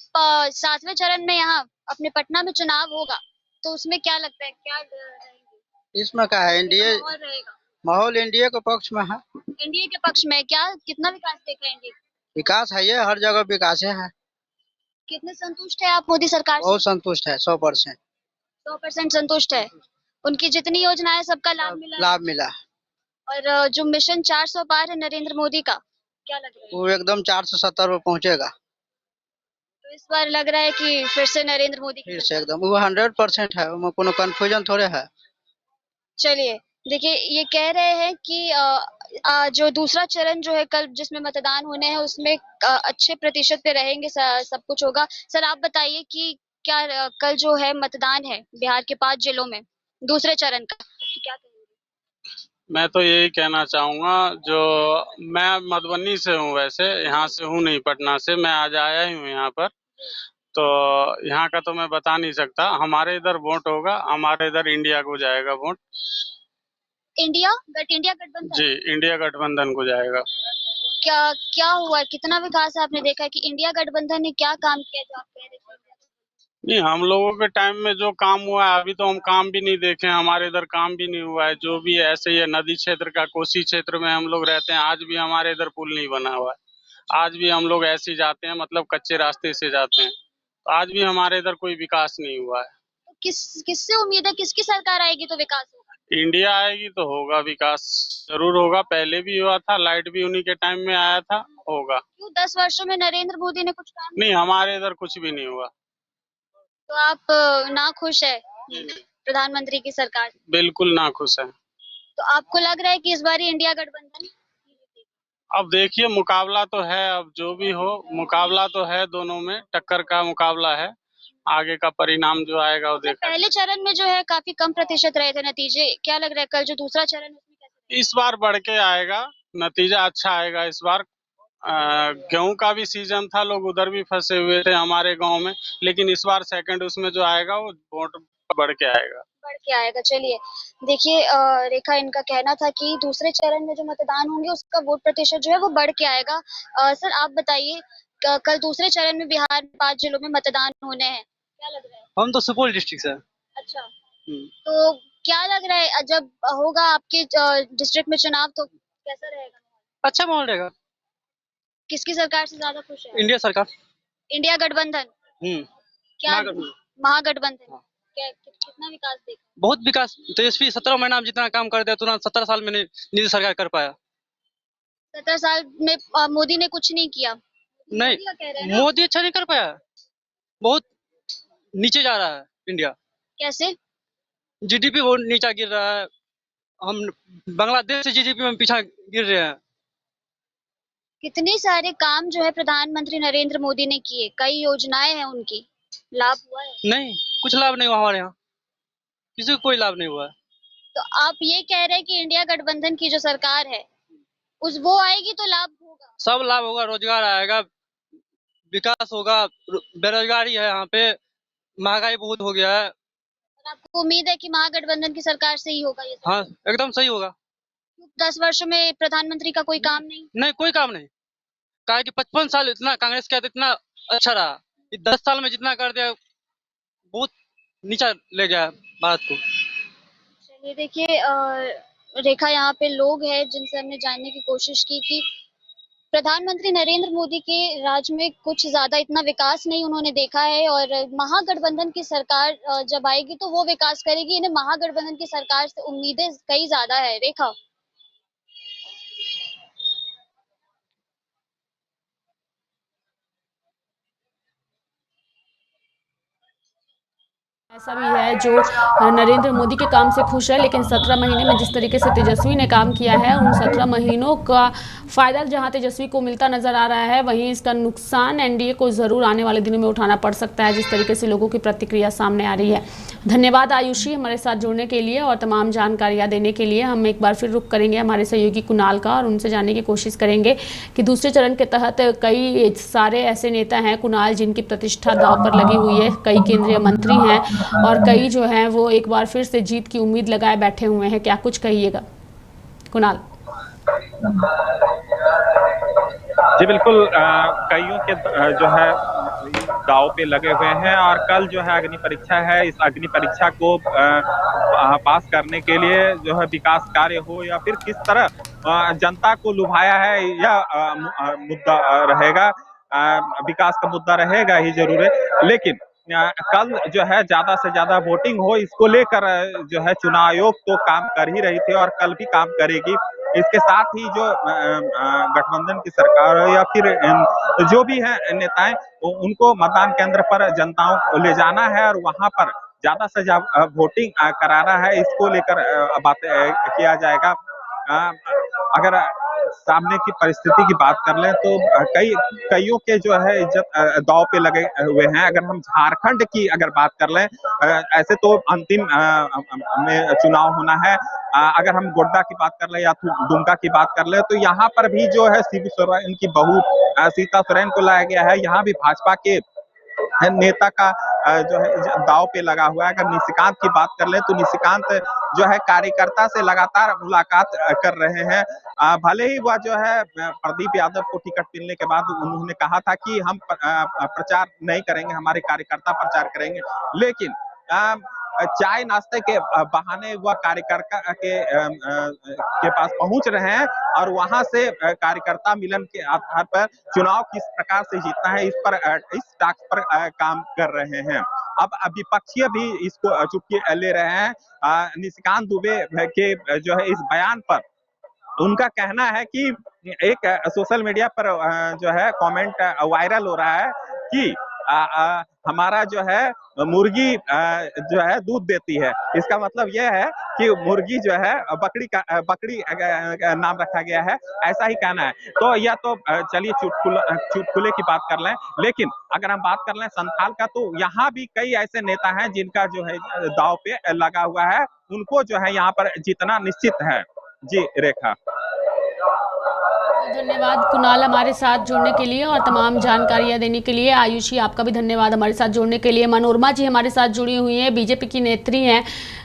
7वें चरण में यहाँ अपने पटना में चुनाव होगा तो उसमें क्या लगता है, क्या रहेंगे? इसमें क्या है, एनडीए माहौल रहेगा? माहौल एनडीए के पक्ष में है। एनडीए के पक्ष में क्या, कितना विकास देखा है एनडीए? विकास है, ये हर जगह विकास है। कितने संतुष्ट है आप मोदी सरकार से? बहुत संतुष्ट है, 100%। 100% संतुष्ट है। उनकी जितनी योजनाएं सबका लाभ मिला है? लाभ मिला। और जो मिशन 400 पार है नरेंद्र मोदी का, क्या लग रहा है? वो एकदम 470 पे पहुंचेगा। तो इस बार लग रहा है कि फिर से नरेंद्र मोदी की फिर से एकदम वो 100% है, उसमें कोनो कंफ्यूजन थोड़े है। चलिए, देखिए ये कह रहे हैं कि जो दूसरा चरण जो है कल जिसमें मतदान होने हैं उसमें अच्छे प्रतिशत पे रहेंगे, सब कुछ होगा। सर आप बताइए कि क्या कल जो है मतदान है बिहार के 5 जिलों में दूसरे चरण का, तो क्या कहेंगे? मैं तो यही कहना चाहूँगा, जो मैं मधुबनी से हूँ, वैसे यहाँ से हूँ नहीं, पटना से मैं आज आया ही हूँ यहाँ पर, तो यहाँ का तो मैं बता नहीं सकता। हमारे इधर वोट होगा, हमारे इधर इंडिया को जाएगा वोट। इंडिया गठबंधन? जी, इंडिया गठबंधन को जाएगा। क्या क्या हुआ, कितना विकास आपने देखा है कि इंडिया गठबंधन ने क्या काम किया जो आप कह रहे थे? नहीं, हम लोगों के टाइम में जो काम हुआ है, अभी तो हम काम भी नहीं देखे, हमारे इधर काम भी नहीं हुआ है। जो भी ऐसे ही है, नदी क्षेत्र का, कोसी क्षेत्र में हम लोग रहते हैं, आज भी हमारे इधर पुल नहीं बना हुआ है। आज भी हम लोग ऐसे ही जाते हैं, मतलब कच्चे रास्ते से जाते हैं, तो आज भी हमारे इधर कोई विकास नहीं हुआ है। तो किससे उम्मीद है, किसकी सरकार आएगी तो विकास होगा? इंडिया आएगी तो होगा विकास, जरूर होगा। पहले भी हुआ था, लाइट भी उन्हीं के टाइम में आया था, होगा। क्यों 10 वर्षों में नरेंद्र मोदी ने कुछ काम नहीं, हमारे इधर कुछ भी नहीं हुआ। तो आप ना खुश है प्रधानमंत्री की सरकार? बिल्कुल ना खुश है। तो आपको लग रहा है कि इस बार इंडिया गठबंधन? अब देखिए, मुकाबला तो है, अब जो भी हो मुकाबला तो है, दोनों में टक्कर का मुकाबला है। आगे का परिणाम जो आएगा वो देखा। पहले चरण में जो है काफी कम प्रतिशत रहे थे नतीजे, क्या लग रहा है कल जो दूसरा चरण है उसमें कैसे? इस बार बढ़ के आएगा, नतीजा अच्छा आएगा इस बार। गेहूं का भी सीजन था, लोग उधर भी फंसे हुए थे हमारे गांव में, लेकिन इस बार सेकंड उसमें जो आएगा वो वोट बढ़ के आएगा। बढ़ के आएगा। चलिए देखिए रेखा, इनका कहना था कि दूसरे चरण में जो मतदान होंगे उसका वोट प्रतिशत जो है वो बढ़ के आएगा। सर आप बताइए, कल दूसरे चरण में बिहार में 5 जिलों में मतदान होने हैं, क्या लग रहा है? हम तो सुपौल डिस्ट्रिक्ट से। अच्छा, तो क्या लग रहा है जब होगा आपके डिस्ट्रिक्ट में चुनाव, तो कैसा रहेगा? अच्छा माहौल रहेगा। किसकी सरकार से ज्यादा खुश है? इंडिया सरकार। इंडिया गठबंधन। क्या महागठबंधन? कितना विकास देखा? बहुत विकास। तेजस्वी 17 महीना में जितना काम कर दिया उतना 17 साल में नीति सरकार कर पाया। 17 साल में मोदी ने कुछ नहीं किया। नहीं, मोदी का कह रहे हैं ना? मोदी अच्छा नहीं कर पाया, बहुत नीचे जा रहा है इंडिया। कैसे? जीडीपी बहुत नीचा गिर रहा है। हम बांग्लादेश से जीडीपी में पीछा गिर रहे हैं। कितने सारे काम जो है प्रधानमंत्री नरेंद्र मोदी ने किए, कई योजनाएं हैं उनकी, लाभ हुआ है? नहीं, कुछ लाभ नहीं हुआ हमारे यहाँ, किसी को कोई लाभ नहीं हुआ है। तो आप ये कह रहे हैं कि इंडिया गठबंधन की जो सरकार है वो आएगी तो लाभ होगा? सब लाभ होगा, रोजगार आएगा, विकास होगा। बेरोजगारी है यहाँ पे, महंगाई बहुत हो गया है। और आपको उम्मीद है कि महागठबंधन की सरकार से ही होगा ये सब? हाँ, एकदम सही होगा। 10 वर्षों में प्रधानमंत्री का कोई काम नहीं? नहीं, कोई काम नहीं। कहा कि 55 साल इतना कांग्रेस किया इतना अच्छा रहा, 10 साल में जितना कर दिया बहुत नीचा ले गया भारत को। चलिए देखिए रेखा, यहाँ पे लोग हैं जिनसे हमने जानने की कोशिश की कि प्रधानमंत्री नरेंद्र मोदी के राज में कुछ ज्यादा इतना विकास नहीं उन्होंने देखा है, और महागठबंधन की सरकार जब आएगी तो वो विकास करेगी। इन्हें महागठबंधन की सरकार से उम्मीदें कई ज्यादा है। रेखा, ऐसा भी है जो नरेंद्र मोदी के काम से खुश है, लेकिन 17 महीने में जिस तरीके से तेजस्वी ने काम किया है, उन 17 महीनों का फायदा जहां तेजस्वी को मिलता नजर आ रहा है, वहीं इसका नुकसान एनडीए को जरूर आने वाले दिनों में उठाना पड़ सकता है, जिस तरीके से लोगों की प्रतिक्रिया सामने आ रही है। धन्यवाद आयुषी, हमारे साथ जुड़ने के लिए और तमाम जानकारियाँ देने के लिए। हम एक बार फिर रुख करेंगे हमारे सहयोगी कुणाल का और उनसे जानने की कोशिश करेंगे कि दूसरे चरण के तहत कई सारे ऐसे नेता हैं कुणाल जिनकी प्रतिष्ठा दांव पर लगी हुई है, कई केंद्रीय मंत्री हैं और कई जो हैं वो एक बार फिर से जीत की उम्मीद लगाए बैठे हुए हैं। क्या कुछ कहिएगा कुणाल? जी बिल्कुल, कईयों के जो है दाव पे लगे हुए हैं और कल जो है अग्नि परीक्षा है। इस अग्नि परीक्षा को पास करने के लिए जो है विकास कार्य हो या फिर किस तरह जनता को लुभाया है, यह मुद्दा रहेगा। विकास का मुद्दा रहेगा ही जरूर है, लेकिन कल जो है ज्यादा से ज्यादा वोटिंग हो, इसको लेकर जो है चुनाव आयोग तो काम कर ही रही थी और कल भी काम करेगी। इसके साथ ही जो गठबंधन की सरकार हो या फिर जो भी है नेताएं, उनको मतदान केंद्र पर जनताओं को ले जाना है और वहां पर ज्यादा से ज्यादा वोटिंग कराना है। इसको लेकर बातें किया जाएगा। अगर सामने की परिस्थिति की बात कर लें तो कईयों के जो है इज्जत दांव पे लगे हुए हैं। अगर हम झारखंड की अगर बात कर लें, ऐसे तो अंतिम में चुनाव होना है। अगर हम गोड्डा की बात कर लें या दुमका की बात कर लें तो यहाँ पर भी जो है शिबू सोरेन की बहू सीता सोरेन को लाया गया है। यहाँ भी भाजपा के नेता का जो है दाव पे लगा हुआ है। अगर निशिकांत की बात कर ले तो निशिकांत जो है कार्यकर्ता से लगातार मुलाकात कर रहे हैं। भले ही वह जो है प्रदीप यादव को टिकट मिलने के बाद उन्होंने कहा था कि हम प्रचार नहीं करेंगे, हमारे कार्यकर्ता प्रचार करेंगे, लेकिन चाय नाश्ते के बहाने वह कार्यकर्ता के पास पहुंच रहे हैं और वहां से कार्यकर्ता मिलन के आधार पर चुनाव किस प्रकार से जीतना है इस टास्क पर काम कर रहे हैं। अब विपक्षी भी इसको चुटकी ले रहे हैं। निशिकांत दुबे के जो है इस बयान पर उनका कहना है कि एक सोशल मीडिया पर जो है कमेंट वायरल हो रहा है कि हमारा जो है मुर्गी जो है दूध देती है। इसका मतलब यह है कि मुर्गी जो है बकरी नाम रखा गया है, ऐसा ही कहना है। तो यह तो चलिए चुटकुले की बात कर लें, लेकिन अगर हम बात कर लें संथाल का तो यहाँ भी कई ऐसे नेता हैं जिनका जो है दाव पे लगा हुआ है, उनको जो है यहाँ पर जीतना निश्चित है। जी रेखा। धन्यवाद कुणाल हमारे साथ जुड़ने के लिए और तमाम जानकारियां देने के लिए। आयुषी आपका भी धन्यवाद हमारे साथ जुड़ने के लिए। मनोरमा जी हमारे साथ जुड़ी हुई हैं, बीजेपी की नेत्री हैं।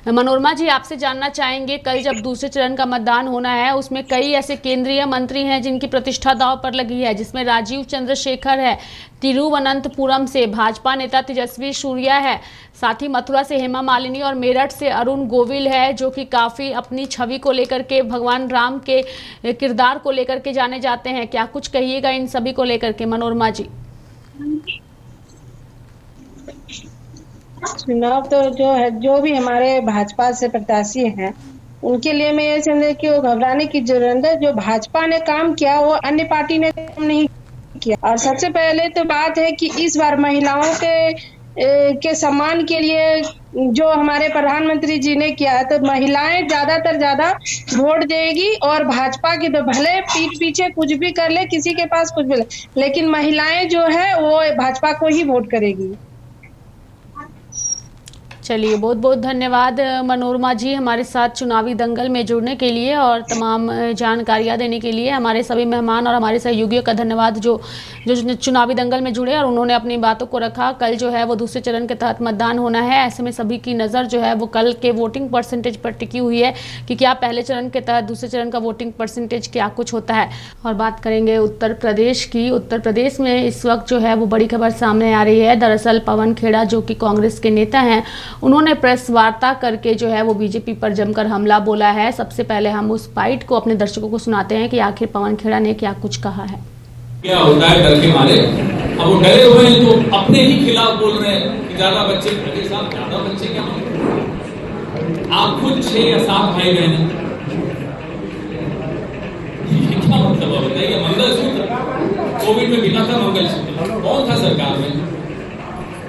मनोरमा जी आपसे जानना चाहेंगे, कल जब दूसरे चरण का मतदान होना है उसमें कई ऐसे केंद्रीय मंत्री हैं जिनकी प्रतिष्ठा दांव पर लगी है, जिसमें राजीव चंद्रशेखर है, तिरुवनंतपुरम से भाजपा नेता तेजस्वी सूर्या है, साथ ही मथुरा से हेमा मालिनी और मेरठ से अरुण गोविल है, जो कि काफ़ी अपनी छवि को लेकर के, भगवान राम के किरदार को लेकर के जाने जाते हैं। क्या कुछ कहिएगा इन सभी को लेकर के मनोरमा जी? चुनाव तो जो है, जो भी हमारे भाजपा से प्रत्याशी हैं उनके लिए मैं ये समझे कि वो घबराने की जरूरत है। जो भाजपा ने काम किया वो अन्य पार्टी ने काम नहीं किया। और सबसे पहले तो बात है कि इस बार महिलाओं के सम्मान के लिए जो हमारे प्रधानमंत्री जी ने किया है, तो महिलाएं ज्यादा वोट देगी। और भाजपा की तो भले पीठ पीछे कुछ भी कर ले, किसी के पास कुछ भी ले, लेकिन महिलाएं जो है वो भाजपा को ही वोट करेगी। चलिए बहुत बहुत धन्यवाद मनोरमा जी हमारे साथ चुनावी दंगल में जुड़ने के लिए और तमाम जानकारियां देने के लिए। हमारे सभी मेहमान और हमारे सहयोगियों का धन्यवाद जो चुनावी दंगल में जुड़े और उन्होंने अपनी बातों को रखा। कल जो है वो दूसरे चरण के तहत मतदान होना है, ऐसे में सभी की नज़र जो है वो कल के वोटिंग परसेंटेज पर टिकी हुई है कि क्या पहले चरण के तहत दूसरे चरण का वोटिंग परसेंटेज क्या कुछ होता है। और बात करेंगे उत्तर प्रदेश की। उत्तर प्रदेश में इस वक्त जो है वो बड़ी खबर सामने आ रही है। दरअसल पवन खेड़ा जो कि कांग्रेस के नेता हैं, उन्होंने प्रेस वार्ता करके जो है वो बीजेपी पर जमकर हमला बोला है। सबसे पहले हम उस फाइट को अपने दर्शकों को सुनाते हैं कि आखिर पवन खेड़ा ने क्या कुछ कहा है। क्या होता है डर के मारे, अब वो डरे हुए हैं तो अपने ही खिलाफ बोल रहे हैं कि ज्यादा बच्चे, अरे साहब ज्यादा बच्चे क्या होंगे, आप खुद 6 या 7 भाई बहन हैं, क्या मतलब है बताइए। मंगलसूत्र कोविड में बिका था, मंगलसूत्र कौन था सरकार में?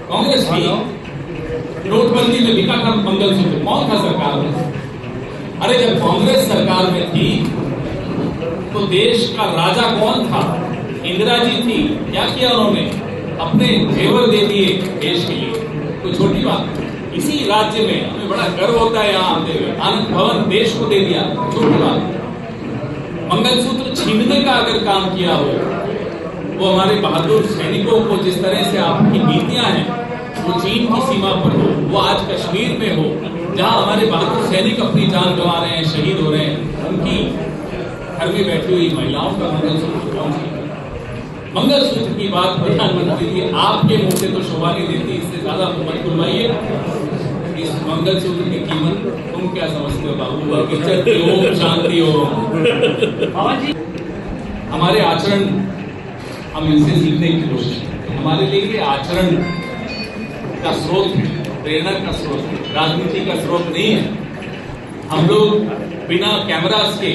कांग्रेस की। नोटबंदी में बिका था मंगलसूत्र, कौन था सरकार में? अरे जब कांग्रेस सरकार में थी तो देश का राजा कौन था? इंदिरा जी थी। क्या किया उन्होंने? अपने जेवर दे दिए देश के लिए, कोई छोटी बात। इसी राज्य में हमें बड़ा गर्व होता है यहाँ आते हुए, आनंद भवन देश को दे दिया, छोटी बात। मंगलसूत्र छीनने का अगर काम किया हो, वो हमारे बहादुर सैनिकों को जिस तरह से आपकी नीतियां हैं वो चीन की सीमा पर हो, वो आज कश्मीर में हो जहां हमारे बहादुर सैनिक अपनी जान गंवा रहे हैं, शहीद हो रहे हैं, उनकी घर में बैठी हुई महिलाओं का मंगलसूत्र कौन सी? मंगलसूत्र की बात प्रधानमंत्री जी आपके मुंह से तो शोभा नहीं देती, इससे ज्यादा मत बुलवाइए। इस मंगलसूत्र की कीमत तुम क्या समझते हो बाबू? इज्जत हो, शांति हो। हमारे आचरण, हम इनसे सीखने की कोशिश करें। हमारे लिए ये आचरण का स्रोत है, प्रेरणा का स्रोत है, राजनीति का स्रोत नहीं है। हम लोग बिना कैमरास के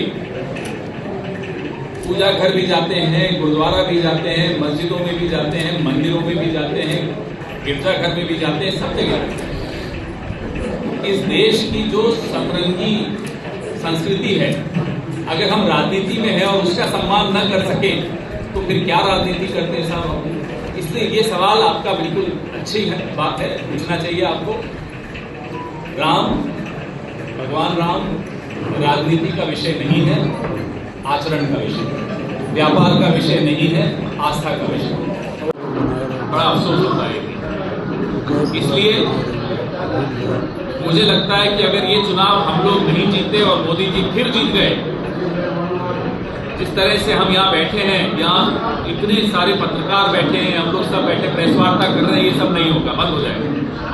पूजा घर भी जाते हैं, गुरुद्वारा भी जाते हैं, मस्जिदों में भी जाते हैं, मंदिरों में भी जाते हैं, गिरजाघर में भी जाते हैं, सब जगह जाते हैं। इस देश की जो सतरंगी संस्कृति है, अगर हम राजनीति में है और उसका सम्मान न कर सके तो फिर क्या राजनीति करते हैं साहब? इसलिए ये सवाल आपका बिल्कुल अच्छी बात है, पूछना चाहिए आपको। राम, भगवान राम राजनीति का विषय नहीं है, आचरण का विषय, व्यापार का विषय नहीं है, आस्था का विषय। बड़ा अफसोस होता है। इसलिए मुझे लगता है कि अगर ये चुनाव हम लोग नहीं जीते और मोदी जी फिर जीत गए, जिस तरह से हम यहाँ बैठे हैं, यहाँ इतने सारे पत्रकार बैठे हैं, हम लोग सब बैठे प्रेस वार्ता कर रहे हैं, ये सब नहीं होगा, बंद हो जाएगा।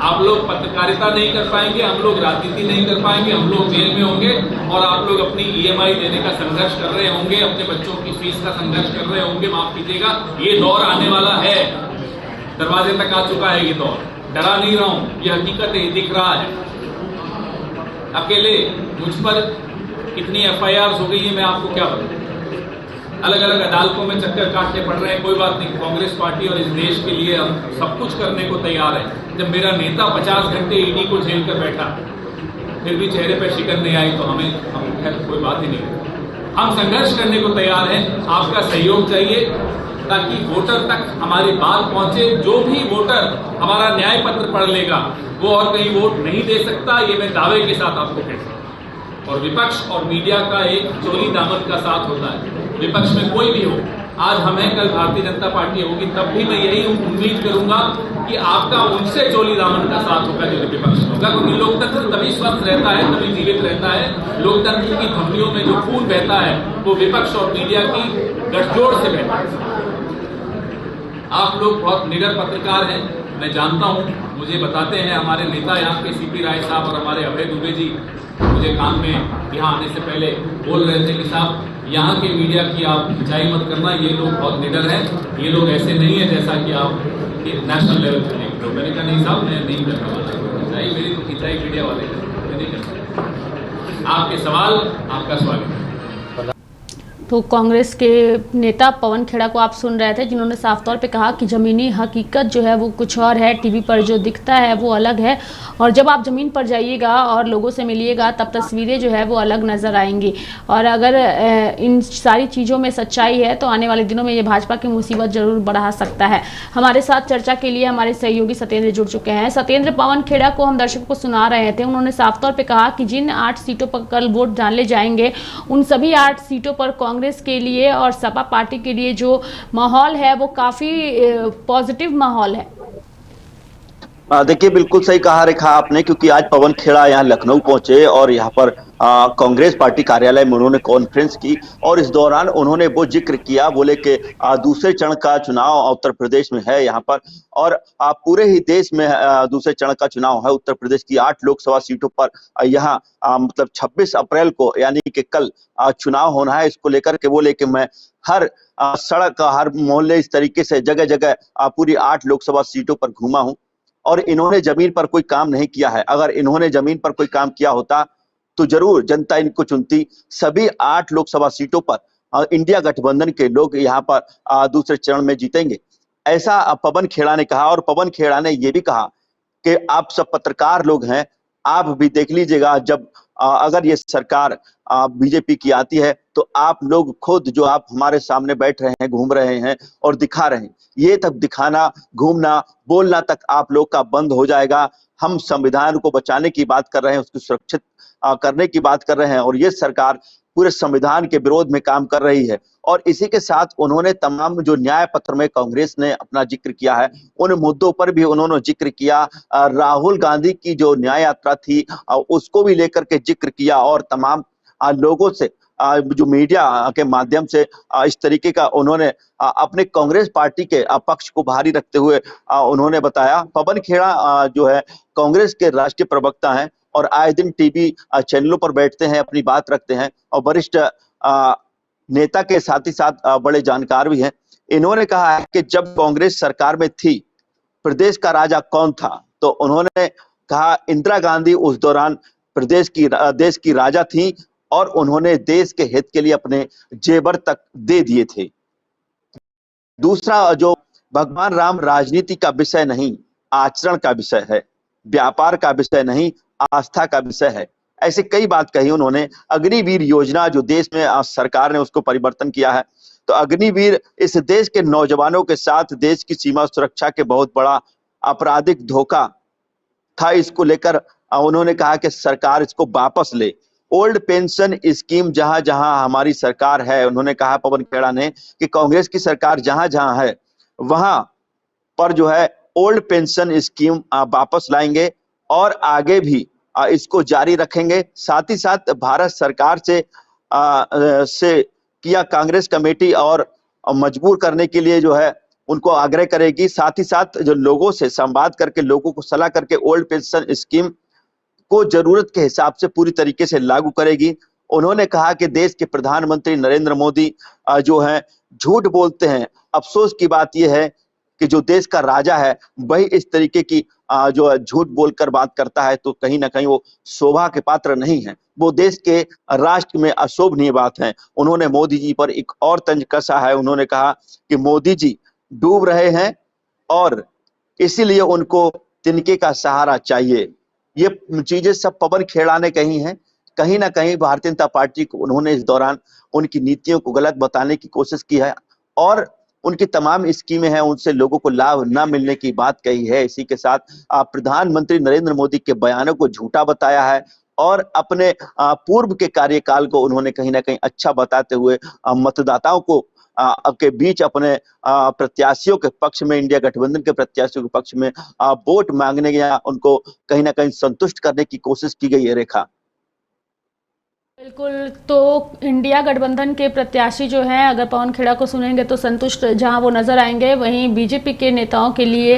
आप लोग पत्रकारिता नहीं कर पाएंगे, हम लोग राजनीति नहीं कर पाएंगे, हम लोग जेल में होंगे और आप लोग अपनी EMI देने का संघर्ष कर रहे होंगे, अपने बच्चों की फीस का संघर्ष कर रहे होंगे। माफ कीजिएगा, ये दौर आने वाला है, दरवाजे तक आ चुका है ये दौर। डरा नहीं रहा हूं, ये हकीकत है, दिख रहा है। अकेले मुझ पर कितनी FIRs हो गई है मैं आपको क्या बताऊं, अलग अलग अदालतों में चक्कर काटने पड़ रहे हैं। कोई बात नहीं, कांग्रेस पार्टी और इस देश के लिए हम सब कुछ करने को तैयार है। जब मेरा नेता 50 घंटे ED को झेल कर बैठा, फिर भी चेहरे पर शिकन नहीं आई, तो हमें कोई बात ही नहीं। हम संघर्ष करने को तैयार हैं, आपका सहयोग चाहिए ताकि वोटर तक हमारी बात पहुंचे। जो भी वोटर हमारा न्याय पत्र पढ़ लेगा वो और कहीं वोट नहीं दे सकता, ये मैं दावे के साथ आपको कहता हूं। और विपक्ष और मीडिया का एक चोरी दामन का साथ होता है। विपक्ष में कोई भी हो, आज हमें कल भारतीय जनता पार्टी होगी, तब भी मैं यही उम्मीद करूंगा कि आपका उनसे चोली दामन का साथ होगा जो विपक्ष होगा, क्योंकि लोकतंत्र तभी स्वस्थ रहता है, तभी जीवित रहता है। लोकतंत्र की धमनियों में जो खून बहता है वो विपक्ष और मीडिया की गठजोड़ से बहता है। आप लोग बहुत निडर पत्रकार हैं, मैं जानता हूं, मुझे बताते हैं हमारे नेता यहाँ के सीपी राय साहब और हमारे अभय दुबे जी मुझे काम में यहाँ आने से पहले बोल रहे थे कि साहब यहाँ के मीडिया की आप खिंचाई मत करना, ये लोग बहुत निडर हैं, ये लोग ऐसे नहीं है जैसा कि आप नेशनल लेवल पर नहीं करो। मैंने कहा नहीं साहब, मैं नहीं करने वाला, खिंचाई मेरी तो खिंचाई मीडिया वाले मैं नहीं करता। आपके सवाल, आपका स्वागत है। तो कांग्रेस के नेता पवन खेड़ा को आप सुन रहे थे, जिन्होंने साफ तौर पे कहा कि ज़मीनी हकीकत जो है वो कुछ और है, टीवी पर जो दिखता है वो अलग है, और जब आप ज़मीन पर जाइएगा और लोगों से मिलिएगा तब तस्वीरें जो है वो अलग नज़र आएंगी। और अगर इन सारी चीज़ों में सच्चाई है तो आने वाले दिनों में ये भाजपा की मुसीबत जरूर बढ़ा सकता है। हमारे साथ चर्चा के लिए हमारे सहयोगी सत्येंद्र जुड़ चुके हैं। सत्येंद्र, पवन खेड़ा को हम दर्शकों को सुना रहे थे, उन्होंने साफ तौर पर कहा कि जिन 8 सीटों पर कल वोट डाले जाएंगे उन सभी 8 सीटों पर कांग्रेस के लिए और सपा पार्टी के लिए जो माहौल है वो काफी पॉजिटिव माहौल है। देखिए, बिल्कुल सही कहा रेखा आपने, क्योंकि आज पवन खेड़ा यहाँ लखनऊ पहुंचे और यहाँ पर कांग्रेस पार्टी कार्यालय में उन्होंने कॉन्फ्रेंस की और इस दौरान उन्होंने वो जिक्र किया, बोले कि दूसरे चरण का चुनाव उत्तर प्रदेश में है यहाँ पर, और पूरे ही देश में दूसरे चरण का चुनाव है। उत्तर प्रदेश की 8 लोकसभा सीटों पर यहाँ मतलब 26 अप्रैल को यानी कि कल चुनाव होना है। इसको लेकर के बोले कि मैं हर सड़क, हर मोहल्ले, इस तरीके से जगह जगह पूरी 8 लोकसभा सीटों पर घूमा हूं और इन्होंने जमीन पर कोई काम नहीं किया है। अगर इन्होंने जमीन पर कोई काम किया होता तो जरूर जनता इनको चुनती। सभी 8 लोकसभा सीटों पर इंडिया गठबंधन के लोग यहाँ पर दूसरे चरण में जीतेंगे, ऐसा पवन खेड़ा ने कहा। और पवन खेड़ा ने यह भी कहा कि आप सब पत्रकार लोग हैं, आप भी देख लीजिएगा, जब अगर ये सरकार बीजेपी की आती है तो आप लोग खुद जो आप हमारे सामने बैठ रहे हैं, घूम रहे हैं और दिखा रहे हैं, ये तब दिखाना, घूमना, बोलना तक आप लोग का बंद हो जाएगा। हम संविधान को बचाने की बात कर रहे हैं, उसको सुरक्षित करने की बात कर रहे हैं और ये सरकार पूरे संविधान के विरोध में काम कर रही है। और इसी के साथ उन्होंने तमाम जो न्याय पत्र में कांग्रेस ने अपना जिक्र किया है उन मुद्दों पर भी उन्होंने जिक्र किया। राहुल गांधी की जो न्याय यात्रा थी उसको भी लेकर के जिक्र किया और तमाम लोगों से जो मीडिया के माध्यम से इस तरीके का उन्होंने अपने कांग्रेस पार्टी के पक्ष को भारी रखते हुए उन्होंने बताया। पवन खेड़ा जो है कांग्रेस के राष्ट्रीय प्रवक्ता हैं और आए दिन टीवी चैनलों पर बैठते हैं, अपनी बात रखते हैं और वरिष्ठ नेता के साथ ही साथ बड़े जानकार भी हैं। इन्होंने कहा है कि जब कांग्रेस सरकार में थी प्रदेश का राजा कौन था, तो उन्होंने कहा इंदिरा गांधी उस दौरान देश की राजा थी और उन्होंने देश के हित के लिए अपने जेवर तक दे दिए थे। दूसरा, जो भगवान राम राजनीति का विषय नहीं, आचरण का विषय है, व्यापार का विषय नहीं, आस्था का विषय है। ऐसे कई बात कही उन्होंने। अग्निवीर योजना जो देश में सरकार ने उसको परिवर्तन किया है, तो अग्निवीर इस देश के नौजवानों के साथ देश की सीमा सुरक्षा के बहुत बड़ा आपराधिक धोखा था। इसको लेकर उन्होंने कहा कि सरकार इसको वापस ले। ओल्ड पेंशन स्कीम जहां जहां हमारी सरकार है, उन्होंने कहा पवन खेड़ा ने कि कांग्रेस की सरकार जहां जहां है वहां पर जो है ओल्ड पेंशन स्कीम वापस लाएंगे और आगे भी इसको जारी रखेंगे। साथ ही साथ भारत सरकार से किया कांग्रेस कमेटी और मजबूर करने के लिए जो है उनको आग्रह करेगी। साथ ही साथ जो लोगों से संवाद करके, लोगों को सलाह करके ओल्ड पेंशन स्कीम को जरूरत के हिसाब से पूरी तरीके से लागू करेगी। उन्होंने कहा कि देश के प्रधानमंत्री नरेंद्र मोदी जो है झूठ बोलते हैं। अफसोस की बात यह है कि जो देश का राजा है वही इस तरीके की जो झूठ बोलकर बात करता है, तो कहीं ना कहीं वो शोभा के पात्र नहीं है, वो देश के राष्ट्र में अशोभनीय बात है। उन्होंने मोदी जी पर एक और तंज कसा है। उन्होंने कहा कि मोदी जी डूब रहे हैं और इसीलिए उनको तिनके का सहारा चाहिए। ये चीजें सब पवन खेड़ा ने कही हैं। कहीं ना कहीं भारतीय जनता पार्टी को उन्होंने इस दौरान उनकी नीतियों को गलत बताने की कोशिश की है और उनकी तमाम स्कीमें हैं उनसे लोगों को लाभ न मिलने की बात कही है। इसी के साथ प्रधानमंत्री नरेंद्र मोदी के बयानों को झूठा बताया है और अपने पूर्व के कार्यकाल को उन्होंने कहीं ना कहीं अच्छा बताते हुए मतदाताओं को के बीच अपने प्रत्याशियों के पक्ष में, इंडिया गठबंधन के प्रत्याशियों के पक्ष में वोट मांगने या उनको कहीं ना कहीं संतुष्ट करने की कोशिश की गई है। रेखा, बिल्कुल, तो इंडिया गठबंधन के प्रत्याशी जो हैं, अगर पवन खेड़ा को सुनेंगे तो संतुष्ट जहां वो नजर आएंगे, वहीं बीजेपी के नेताओं के लिए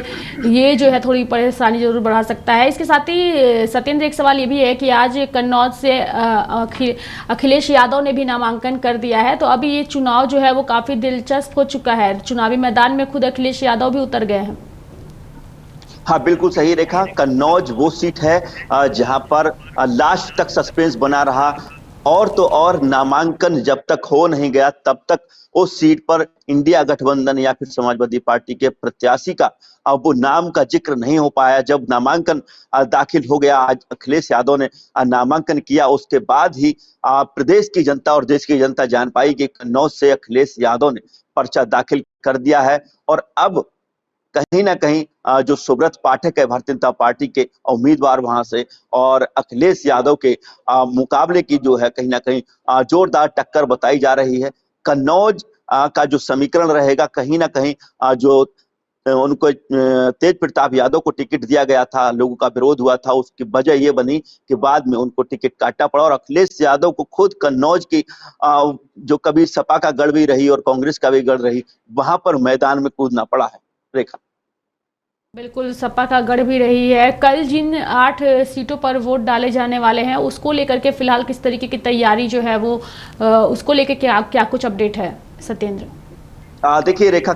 ये जो है थोड़ी परेशानी जरूर बढ़ा सकता है। इसके साथ ही सत्येंद्र, एक सवाल ये भी है कि आज कन्नौज से अखिलेश यादव ने भी नामांकन कर दिया है, तो अभी ये चुनाव जो है वो काफ़ी दिलचस्प हो चुका है। चुनावी मैदान में खुद अखिलेश यादव भी उतर गए हैं। हाँ, बिल्कुल सही रेखा। कन्नौज वो सीट है जहां पर लास्ट तक सस्पेंस बना रहा, और तो और नामांकन जब तक हो नहीं गया तब तक उस सीट पर इंडिया गठबंधन या फिर समाजवादी पार्टी के प्रत्याशी का अब वो नाम का जिक्र नहीं हो पाया। जब नामांकन दाखिल हो गया, आज अखिलेश यादव ने नामांकन किया, उसके बाद ही प्रदेश की जनता और देश की जनता जान पाई कि कन्नौज से अखिलेश यादव ने पर्चा दाखिल कर दिया है। और अब कहीं ना कहीं जो सुब्रत पाठक है भारतीय जनता पार्टी के उम्मीदवार वहां से, और अखिलेश यादव के मुकाबले की जो है कहीं ना कहीं जोरदार टक्कर बताई जा रही है। कन्नौज का जो समीकरण रहेगा, कहीं ना कहीं जो उनको तेज प्रताप यादव को टिकट दिया गया था, लोगों का विरोध हुआ था, उसकी वजह ये बनी कि बाद में उनको टिकट काटना पड़ा और अखिलेश यादव को खुद कन्नौज की जो कभी सपा का गढ़ भी रही और कांग्रेस का भी गढ़ रही, वहां पर मैदान में कूदना पड़ा है। रेखा, बिल्कुल, सपा का गढ़ भी रही है। कल जिन 8 सीटों पर वोट डाले जाने वाले हैं, उसको लेकर के फिलहाल किस तरीके की तैयारी जो है वो उसको लेकर क्या कुछ अपडेट है सत्येंद्र? देखिए रेखा,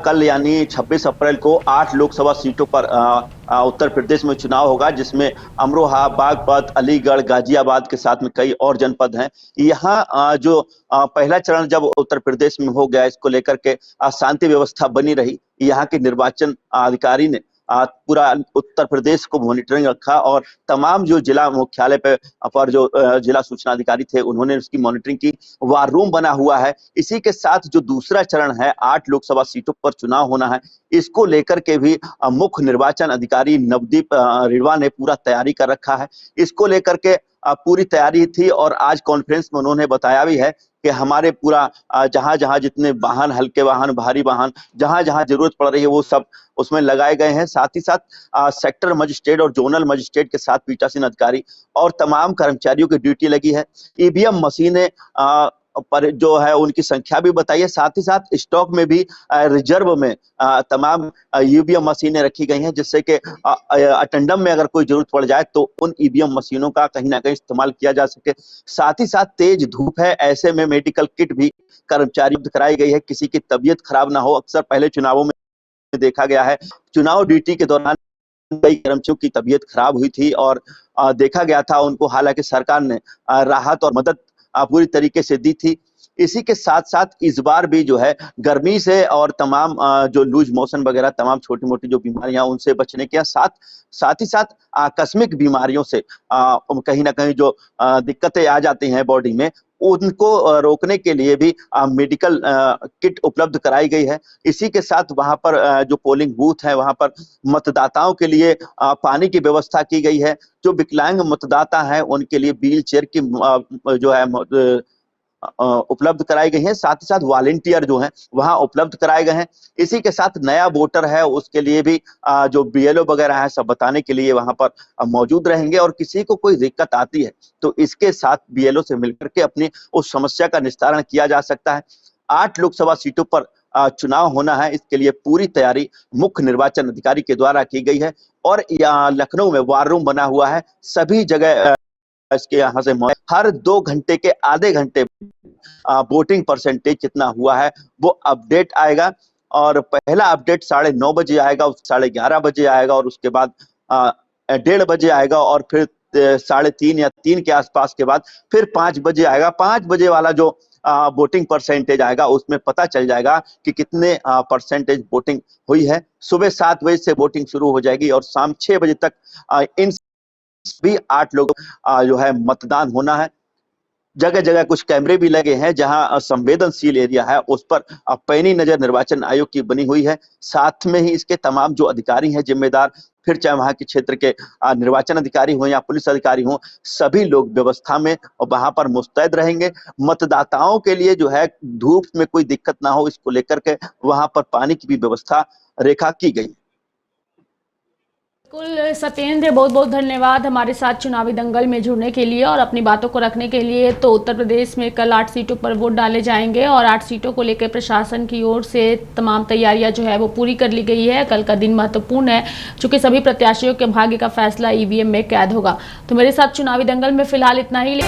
कल यानी 26 अप्रैल को 8 लोकसभा सीटों पर उत्तर प्रदेश में चुनाव होगा, जिसमें अमरोहा, बागपत, अलीगढ़, गाजियाबाद के साथ में कई और जनपद हैं। यहाँ जो पहला चरण जब उत्तर प्रदेश में हो गया, इसको लेकर के शांति व्यवस्था बनी रही। यहाँ के निर्वाचन अधिकारी ने पूरा उत्तर प्रदेश को मॉनिटरिंग रखा और तमाम जो जिला मुख्यालय पर जो जिला सूचना अधिकारी थे, उन्होंने उसकी मॉनिटरिंग की। वार रूम बना हुआ है। इसी के साथ जो दूसरा चरण है, 8 लोकसभा सीटों पर चुनाव होना है, इसको लेकर के भी मुख्य निर्वाचन अधिकारी नवदीप रिड़वा ने पूरा तैयारी कर रखा है। इसको लेकर के पूरी तैयारी थी और आज कॉन्फ्रेंस में उन्होंने बताया भी है कि हमारे पूरा जहां जहां जितने वाहन, हल्के वाहन, भारी वाहन, जहां जहां जरूरत पड़ रही है वो सब उसमें लगाए गए हैं। साथ ही साथ सेक्टर मजिस्ट्रेट और जोनल मजिस्ट्रेट के साथ पीठासीन अधिकारी और तमाम कर्मचारियों की ड्यूटी लगी है। ईवीएम मशीनें पर जो है उनकी संख्या भी बताई है। साथ ही साथ स्टॉक में भी रिजर्व में तमाम ईवीएम मशीनें रखी गई हैं, जिससे कि अटेंडम में अगर कोई जरूरत पड़ जाए तो उन ईवीएम मशीनों का कहीं ना कहीं इस्तेमाल किया जा सके। साथ ही साथ तेज धूप है, ऐसे में मेडिकल किट भी कर्मचारियों को कराई गई है, किसी की तबीयत खराब ना हो। अक्सर पहले चुनावों में देखा गया है, चुनाव ड्यूटी के दौरान कई कर्मचारियों की तबीयत खराब हुई थी और देखा गया था उनको, हालांकि सरकार ने राहत और मदद पूरी तरीके से दी थी। इसी के साथ साथ इस बार भी जो है गर्मी से और तमाम जो लूज मोशन वगैरह तमाम छोटी मोटी जो बीमारियां, उनसे बचने के साथ ही साथ आकस्मिक बीमारियों से कहीं ना कहीं जो दिक्कतें आ जाती हैं बॉडी में, उनको रोकने के लिए भी मेडिकल किट उपलब्ध कराई गई है। इसी के साथ वहां पर जो पोलिंग बूथ है, वहां पर मतदाताओं के लिए पानी की व्यवस्था की गई है। जो विकलांग मतदाता हैं उनके लिए व्हील चेयर की जो है उपलब्ध कराई गई है। साथ ही साथ वॉलेंटियर जो हैं वहां उपलब्ध कराए गए हैं। इसी के साथ नया वोटर है उसके लिए भी जो बीएलओ वगैरह है सब बताने के लिए वहां पर मौजूद रहेंगे, और किसी को कोई दिक्कत आती है तो इसके साथ बीएलओ से मिलकर के अपनी उस समस्या का निस्तारण किया जा सकता है। 8 लोकसभा सीटों पर चुनाव होना है, इसके लिए पूरी तैयारी मुख्य निर्वाचन अधिकारी के द्वारा की गई है। और लखनऊ में वार रूम बना हुआ है, सभी जगह इसके यहाँ से हर 2 घंटे के आधे घंटे वोटिंग परसेंटेज कितना हुआ है वो अपडेट आएगा। और पहला अपडेट 9:30 बजे आएगा, 11:30 बजे आएगा, और उसके बाद 1:30 बजे आएगा, और फिर 3:30 या 3 के आसपास के बाद फिर 5 बजे आएगा। 5 बजे वाला जो वोटिंग परसेंटेज आएगा उसमें पता चल जाएगा कि कितने परसेंटेज वोटिंग हुई है। सुबह 7 बजे से वोटिंग शुरू हो जाएगी और शाम 6 बजे तक इन भी 8 लोगों जो है मतदान होना है। जगह जगह कुछ कैमरे भी लगे हैं जहां संवेदनशील एरिया है उस पर पैनी नजर निर्वाचन आयोग की बनी हुई है। साथ में ही इसके तमाम जो अधिकारी हैं जिम्मेदार, फिर चाहे वहां के क्षेत्र के निर्वाचन अधिकारी हो या पुलिस अधिकारी हो, सभी लोग व्यवस्था में और वहां पर मुस्तैद रहेंगे। मतदाताओं के लिए जो है धूप में कोई दिक्कत ना हो इसको लेकर के वहां पर पानी की भी व्यवस्था रेखा की गई। बिल्कुल सत्येंद्र, बहुत बहुत धन्यवाद हमारे साथ चुनावी दंगल में जुड़ने के लिए और अपनी बातों को रखने के लिए। तो उत्तर प्रदेश में कल 8 सीटों पर वोट डाले जाएंगे और 8 सीटों को लेकर प्रशासन की ओर से तमाम तैयारियां जो है वो पूरी कर ली गई है। कल का दिन महत्वपूर्ण है क्योंकि सभी प्रत्याशियों के भाग्य का फैसला ईवीएम में कैद होगा। तो मेरे साथ चुनावी दंगल में फिलहाल इतना ही।